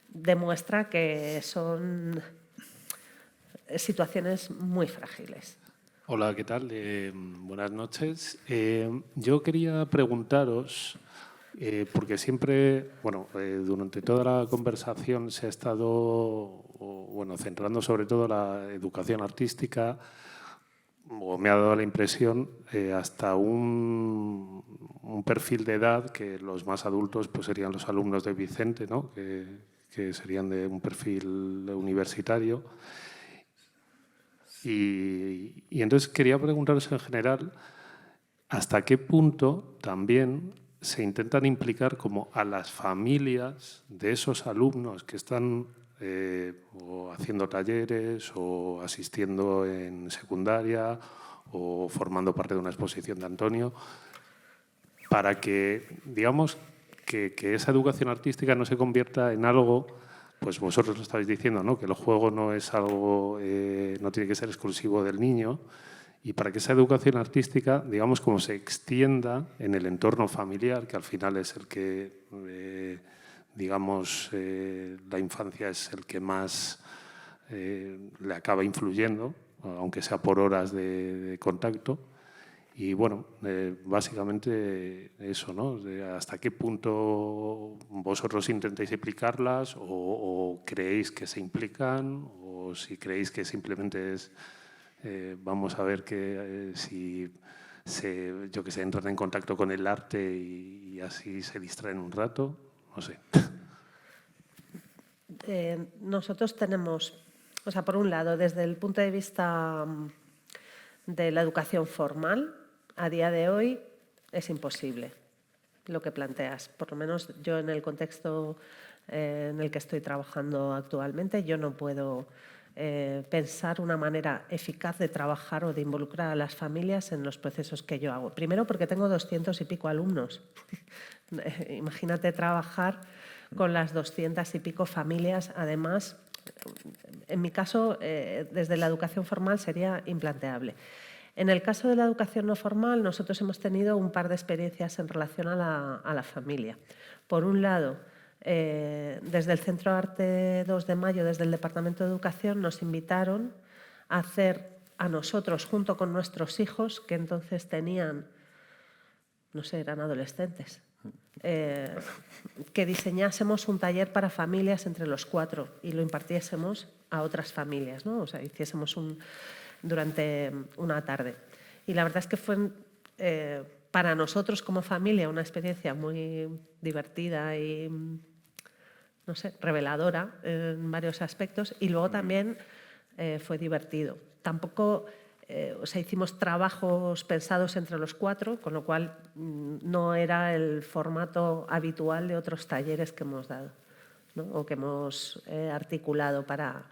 demuestra que son situaciones muy frágiles. Hola, ¿qué tal? Buenas noches. Yo quería preguntaros, porque siempre, durante toda la conversación se ha estado, centrando sobre todo la educación artística, o me ha dado la impresión, hasta un perfil de edad que los más adultos pues serían los alumnos de Vicente, ¿no? que serían de un perfil universitario. Y entonces quería preguntaros en general hasta qué punto también se intentan implicar como a las familias de esos alumnos que están o haciendo talleres o asistiendo en secundaria o formando parte de una exposición de Antonio, para que, digamos, que esa educación artística no se convierta en algo, pues vosotros lo estáis diciendo, ¿no? Que el juego no es algo, no tiene que ser exclusivo del niño, y para que esa educación artística, digamos, como se extienda en el entorno familiar, que al final es el que, digamos, la infancia es el que más le acaba influyendo, aunque sea por horas de contacto. Y bueno, básicamente eso, ¿no? ¿Hasta qué punto vosotros intentáis implicarlas o creéis que se implican, o si creéis que simplemente es, vamos a ver que si yo que sé, entran en contacto con el arte y así se distraen un rato? No sé. Nosotros tenemos, o sea, por un lado, desde el punto de vista de la educación formal, a día de hoy es imposible lo que planteas. Por lo menos yo, en el contexto en el que estoy trabajando actualmente, yo no puedo pensar una manera eficaz de trabajar o de involucrar a las familias en los procesos que yo hago. Primero, porque tengo 200 y pico alumnos. Imagínate trabajar con las 200 y pico familias. Además, en mi caso, desde la educación formal sería implanteable. En el caso de la educación no formal, nosotros hemos tenido un par de experiencias en relación a la familia. Por un lado, desde el Centro Arte 2 de Mayo, desde el Departamento de Educación, nos invitaron a hacer a nosotros, junto con nuestros hijos, que entonces tenían, no sé, eran adolescentes, que diseñásemos un taller para familias entre los 4 y lo impartiésemos a otras familias, ¿no? O sea, hiciésemos durante una tarde. Y la verdad es que fue para nosotros como familia una experiencia muy divertida y, no sé, reveladora en varios aspectos, y luego también fue divertido. Tampoco, o sea, hicimos trabajos pensados entre los 4, con lo cual no era el formato habitual de otros talleres que hemos dado, ¿no? O que hemos articulado para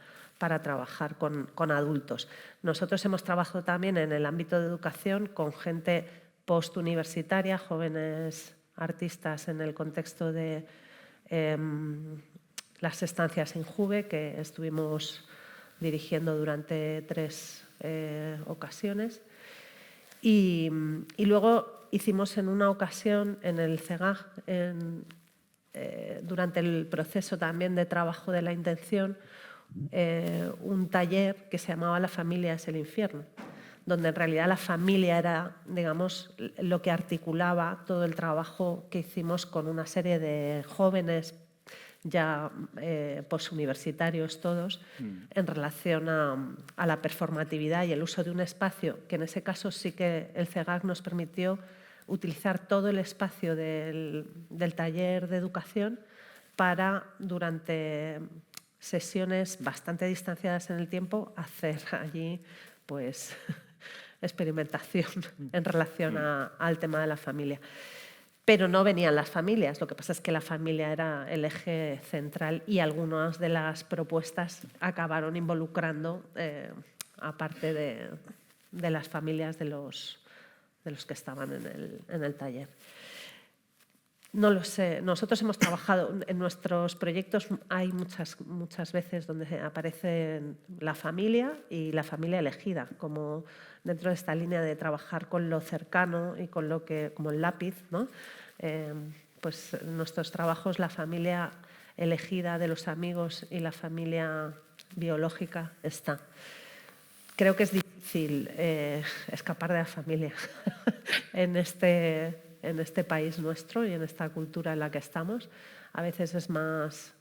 trabajar con adultos. Nosotros hemos trabajado también en el ámbito de educación con gente postuniversitaria, jóvenes artistas en el contexto de las estancias Injuve, que estuvimos dirigiendo durante 3 ocasiones. Y luego hicimos en una ocasión en el CEGAG, durante el proceso también de trabajo de la intención, un taller que se llamaba La familia es el infierno, donde en realidad la familia era, digamos, lo que articulaba todo el trabajo que hicimos con una serie de jóvenes ya posuniversitarios todos, en relación a la performatividad y el uso de un espacio, que en ese caso sí que el CEGAC nos permitió utilizar todo el espacio del taller de educación para, durante sesiones bastante distanciadas en el tiempo, hacer allí pues experimentación en relación al tema de la familia. Pero no venían las familias, lo que pasa es que la familia era el eje central y algunas de las propuestas acabaron involucrando, aparte de las familias de los que estaban en el taller. No lo sé. Nosotros hemos trabajado en nuestros proyectos, hay muchas veces donde aparece la familia y la familia elegida, como dentro de esta línea de trabajar con lo cercano y con lo que, como el lápiz, ¿no? Pues en nuestros trabajos la familia elegida de los amigos y la familia biológica está. Creo que es difícil difícil escapar de la familia en este país nuestro y en esta cultura en la que estamos. A veces es más...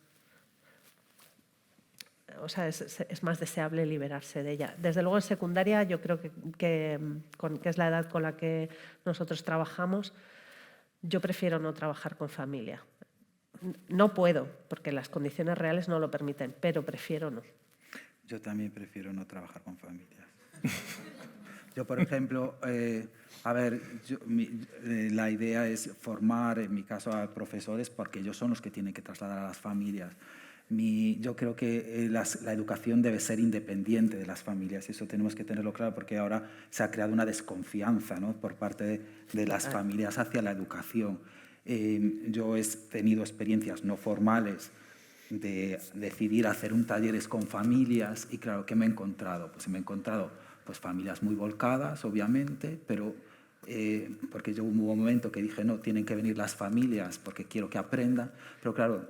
O sea, es más deseable liberarse de ella. Desde luego en secundaria yo creo que es la edad con la que nosotros trabajamos, yo prefiero no trabajar con familia. No puedo, porque las condiciones reales no lo permiten, pero prefiero no. Yo también prefiero no trabajar con familias. Yo, por ejemplo, la idea es formar, en mi caso, a profesores, porque ellos son los que tienen que trasladar a las familias. Yo creo que la educación debe ser independiente de las familias, y eso tenemos que tenerlo claro, porque ahora se ha creado una desconfianza, ¿no?, por parte de las familias hacia la educación. Yo he tenido experiencias no formales de decidir hacer un talleres con familias y claro, ¿qué me he encontrado? Pues me he encontrado familias muy volcadas, obviamente, pero porque yo hubo un momento que dije, no, tienen que venir las familias porque quiero que aprendan, pero claro,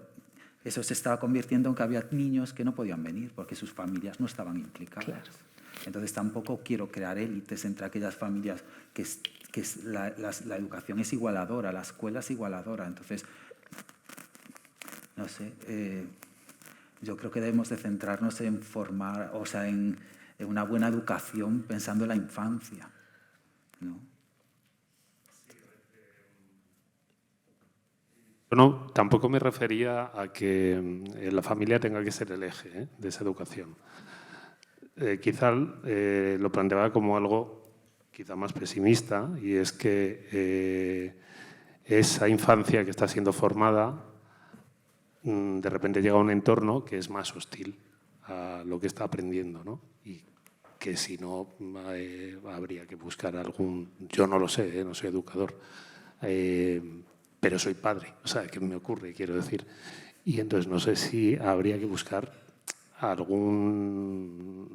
eso se estaba convirtiendo en que había niños que no podían venir porque sus familias no estaban implicadas. Claro. Entonces tampoco quiero crear élites entre aquellas familias la educación es igualadora, la escuela es igualadora. Entonces, no sé, yo creo que debemos de centrarnos en formar, o sea, en una buena educación pensando en la infancia, ¿no? No, tampoco me refería a que la familia tenga que ser el eje de esa educación. Quizá lo planteaba como algo quizá más pesimista, y es que esa infancia que está siendo formada de repente llega a un entorno que es más hostil a lo que está aprendiendo, ¿no? Y que si no habría que buscar algún... Yo no lo sé, no soy educador, pero soy padre, o sea, ¿qué me ocurre? Quiero decir. Y entonces no sé si habría que buscar algún,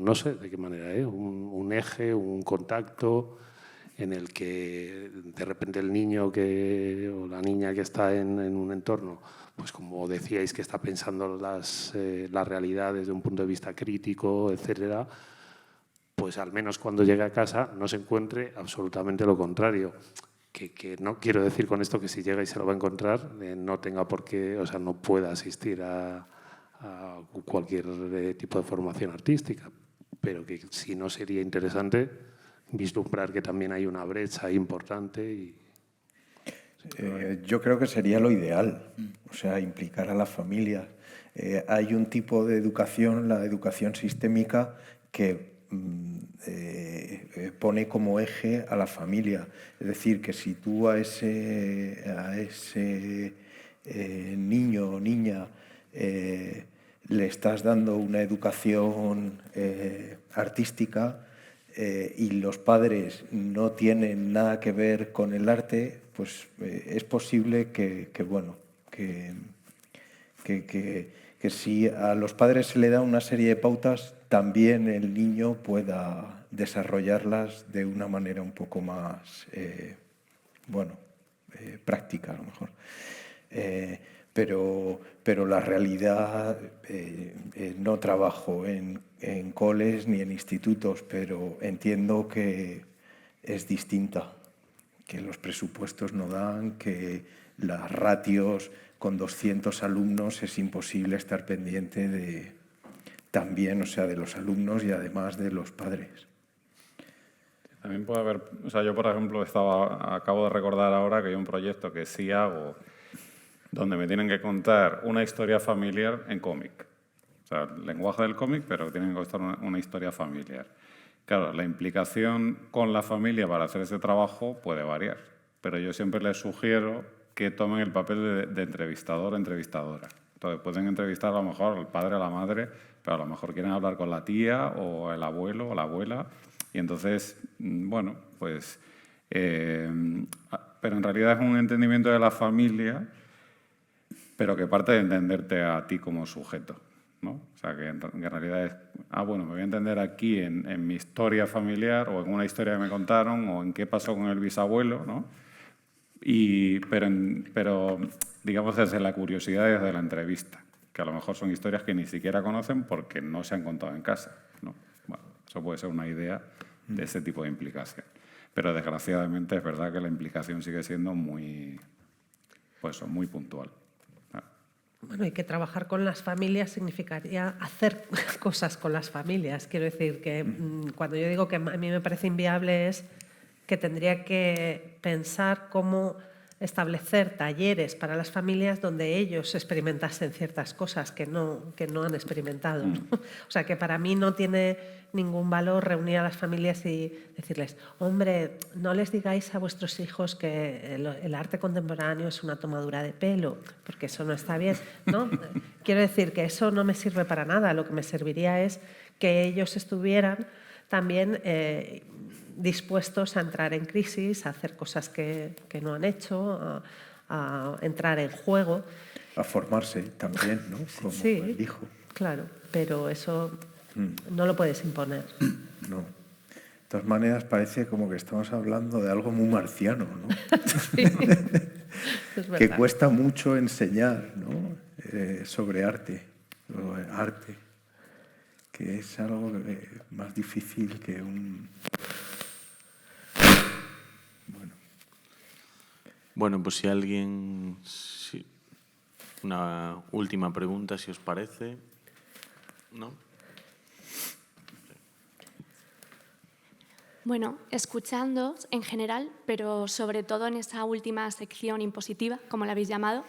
no sé de qué manera, un eje, un contacto en el que de repente el niño o la niña que está en un entorno, pues como decíais, que está pensando la realidad desde un punto de vista crítico, etcétera, pues al menos cuando llegue a casa no se encuentre absolutamente lo contrario. Que no quiero decir con esto que si llega y se lo va a encontrar, no tenga por qué, o sea, no pueda asistir a cualquier tipo de formación artística, pero que si no sería interesante vislumbrar que también hay una brecha importante. Yo creo que sería lo ideal, o sea, implicar a las familias. Hay un tipo de educación, la educación sistémica, que pone como eje a la familia. Es decir, que si tú a ese niño o niña le estás dando una educación artística y los padres no tienen nada que ver con el arte, pues es posible que si a los padres se le da una serie de pautas, también el niño pueda desarrollarlas de una manera un poco más, práctica a lo mejor. Pero la realidad, no trabajo en coles ni en institutos, pero entiendo que es distinta, que los presupuestos no dan, que las ratios con 200 alumnos es imposible estar pendiente también, o sea, de los alumnos y además de los padres. También puede haber, o sea, yo por ejemplo acabo de recordar ahora que hay un proyecto que sí hago donde me tienen que contar una historia familiar en cómic. O sea, el lenguaje del cómic, pero tienen que contar una historia familiar. Claro, la implicación con la familia para hacer ese trabajo puede variar, pero yo siempre les sugiero que tomen el papel de entrevistador o entrevistadora. Entonces pueden entrevistar a lo mejor al padre o la madre, pero a lo mejor quieren hablar con la tía o el abuelo o la abuela. Y entonces, bueno, pues... pero en realidad es un entendimiento de la familia, pero que parte de entenderte a ti como sujeto, ¿no? O sea, que en realidad es, bueno, me voy a entender aquí en mi historia familiar o en una historia que me contaron o en qué pasó con el bisabuelo, ¿no? Pero digamos desde la curiosidad, desde la entrevista, que a lo mejor son historias que ni siquiera conocen porque no se han contado en casa, ¿no? Bueno, Eso puede ser una idea de ese tipo de implicación. Pero desgraciadamente es verdad que la implicación sigue siendo muy puntual. Bueno, y que trabajar con las familias significaría hacer cosas con las familias. Quiero decir que cuando yo digo que a mí me parece inviable es que tendría que pensar cómo establecer talleres para las familias donde ellos experimentasen ciertas cosas que no han experimentado, ¿no? O sea, que para mí no tiene ningún valor reunir a las familias y decirles, hombre, no les digáis a vuestros hijos que el arte contemporáneo es una tomadura de pelo, porque eso no está bien, ¿no? Quiero decir que eso no me sirve para nada. Lo que me serviría es que ellos estuvieran también dispuestos a entrar en crisis, a hacer cosas que no han hecho, a entrar en juego. A formarse también, ¿no? Como sí, el hijo. Claro, pero eso no lo puedes imponer. No. De todas maneras, parece como que estamos hablando de algo muy marciano, ¿no? Sí, es verdad. Que cuesta mucho enseñar, ¿no? Sobre arte, que es algo más difícil que un... Bueno, pues si alguien... Una última pregunta, si os parece. ¿No? Bueno, escuchándoos en general, pero sobre todo en esa última sección impositiva, como la habéis llamado,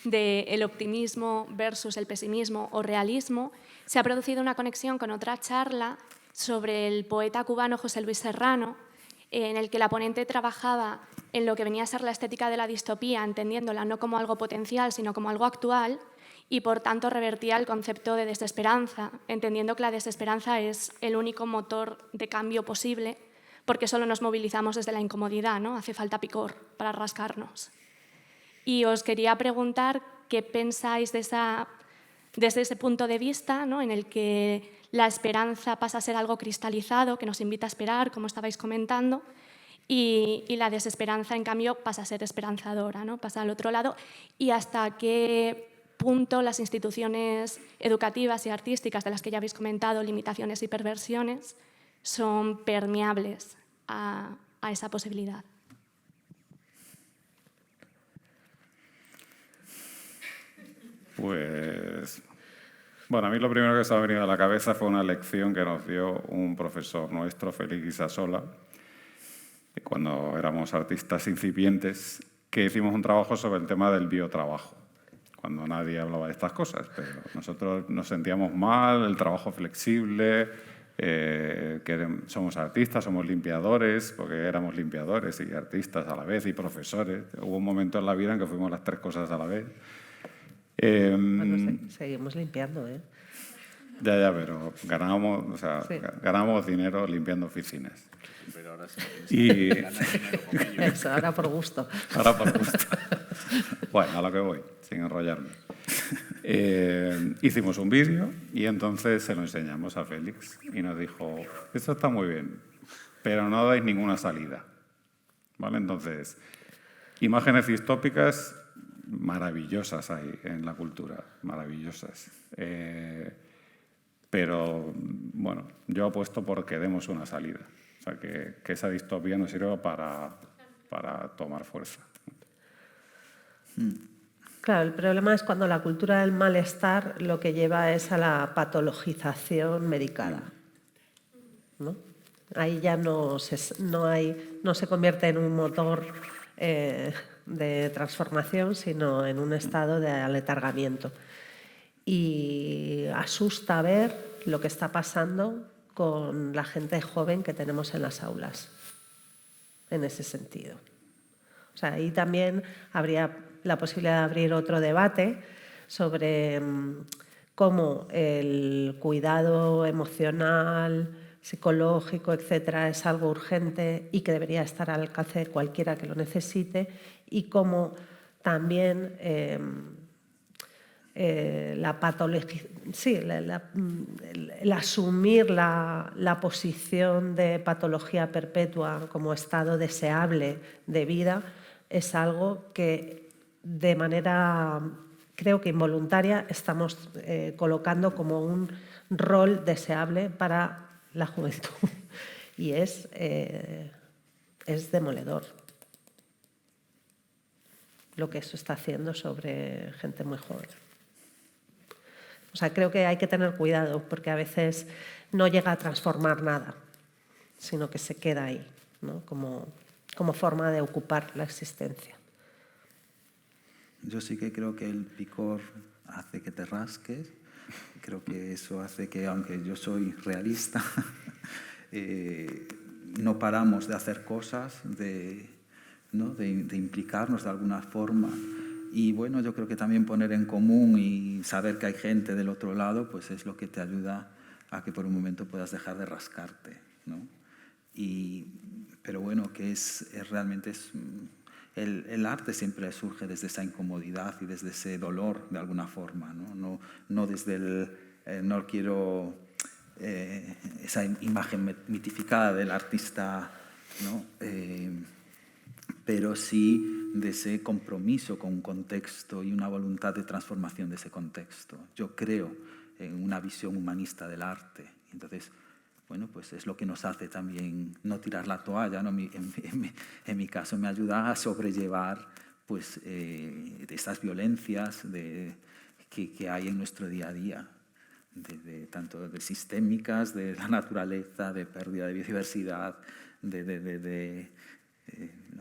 de el optimismo versus el pesimismo o realismo, se ha producido una conexión con otra charla sobre el poeta cubano José Luis Serrano, en el que la ponente trabajaba en lo que venía a ser la estética de la distopía, entendiéndola no como algo potencial, sino como algo actual, y por tanto revertía el concepto de desesperanza, entendiendo que la desesperanza es el único motor de cambio posible, porque solo nos movilizamos desde la incomodidad, ¿no? Hace falta picor para rascarnos. Y os quería preguntar qué pensáis desde ese punto de vista, ¿no? En el que la esperanza pasa a ser algo cristalizado, que nos invita a esperar, como estabais comentando, y la desesperanza, en cambio, pasa a ser esperanzadora, ¿no? Pasa al otro lado. Y hasta qué punto las instituciones educativas y artísticas, de las que ya habéis comentado, limitaciones y perversiones, son permeables a esa posibilidad. Pues, bueno, a mí lo primero que se me ha venido a la cabeza fue una lección que nos dio un profesor nuestro, Félix Isasola, cuando éramos artistas incipientes, que hicimos un trabajo sobre el tema del biotrabajo, cuando nadie hablaba de estas cosas, pero nosotros nos sentíamos mal, el trabajo flexible, que somos artistas, somos limpiadores, porque éramos limpiadores y artistas a la vez y profesores. Hubo un momento en la vida en que fuimos las tres cosas a la vez. Bueno, seguimos limpiando, ¿eh? Ya, pero ganábamos, o sea, sí, ganábamos dinero limpiando oficinas. Pero ahora sí. Y... Eso, ahora por gusto. Ahora por gusto. Bueno, a lo que voy, sin enrollarme. Hicimos un vídeo y entonces se lo enseñamos a Félix y nos dijo, esto está muy bien, pero no dais ninguna salida. ¿Vale? Entonces, imágenes distópicas maravillosas hay en la cultura, maravillosas. Pero, bueno, yo apuesto por que demos una salida. O sea, que esa distopía nos sirva para tomar fuerza. Claro, el problema es cuando la cultura del malestar lo que lleva es a la patologización medicada, ¿no? Ahí ya no se convierte en un motor de transformación, sino en un estado de aletargamiento. Y asusta ver lo que está pasando con la gente joven que tenemos en las aulas, en ese sentido. O sea, ahí también habría la posibilidad de abrir otro debate sobre cómo el cuidado emocional, psicológico, etcétera, es algo urgente y que debería estar al alcance de cualquiera que lo necesite, y cómo también el asumir la posición de patología perpetua como estado deseable de vida es algo que de manera, creo que involuntaria, estamos colocando como un rol deseable para la juventud y es demoledor lo que eso está haciendo sobre gente muy joven. O sea, creo que hay que tener cuidado porque a veces no llega a transformar nada, sino que se queda ahí, ¿no? como forma de ocupar la existencia. Yo sí que creo que el picor hace que te rasques. Creo que eso hace que, aunque yo soy realista, no paramos de hacer cosas, ¿no? de implicarnos de alguna forma. Y bueno, yo creo que también poner en común y saber que hay gente del otro lado, pues es lo que te ayuda a que por un momento puedas dejar de rascarte, ¿no? Pero bueno, que realmente es... El arte siempre surge desde esa incomodidad y desde ese dolor, de alguna forma, no desde el... no quiero esa imagen mitificada del artista, ¿no? Pero sí de ese compromiso con un contexto y una voluntad de transformación de ese contexto. Yo creo en una visión humanista del arte. Entonces, bueno, pues es lo que nos hace también no tirar la toalla, ¿no? En mi caso me ayuda a sobrellevar pues, estas violencias que hay en nuestro día a día, tanto de sistémicas, de la naturaleza, de pérdida de biodiversidad, ¿no?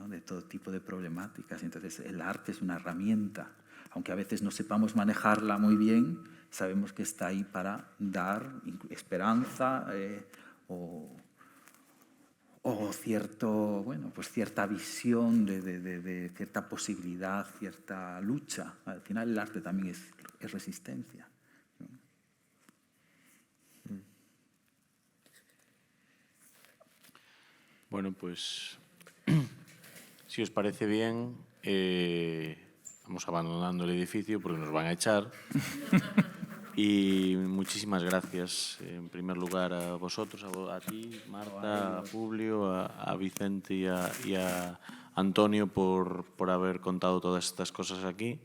de todo tipo de problemáticas. Entonces el arte es una herramienta, aunque a veces no sepamos manejarla muy bien, sabemos que está ahí para dar esperanza o cierta visión de cierta posibilidad, cierta lucha. Al final el arte también es resistencia, ¿no? Bueno, pues si os parece bien, vamos abandonando el edificio porque nos van a echar. Y muchísimas gracias, en primer lugar, a vosotros, a ti, Marta, a Publio, a Vicente y a Antonio por haber contado todas estas cosas aquí.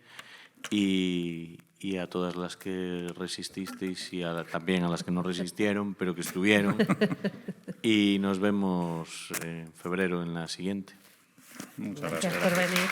Y a todas las que resististeis y también a las que no resistieron, pero que estuvieron. Y nos vemos en febrero en la siguiente. Muchas Gracias gracias. por venir.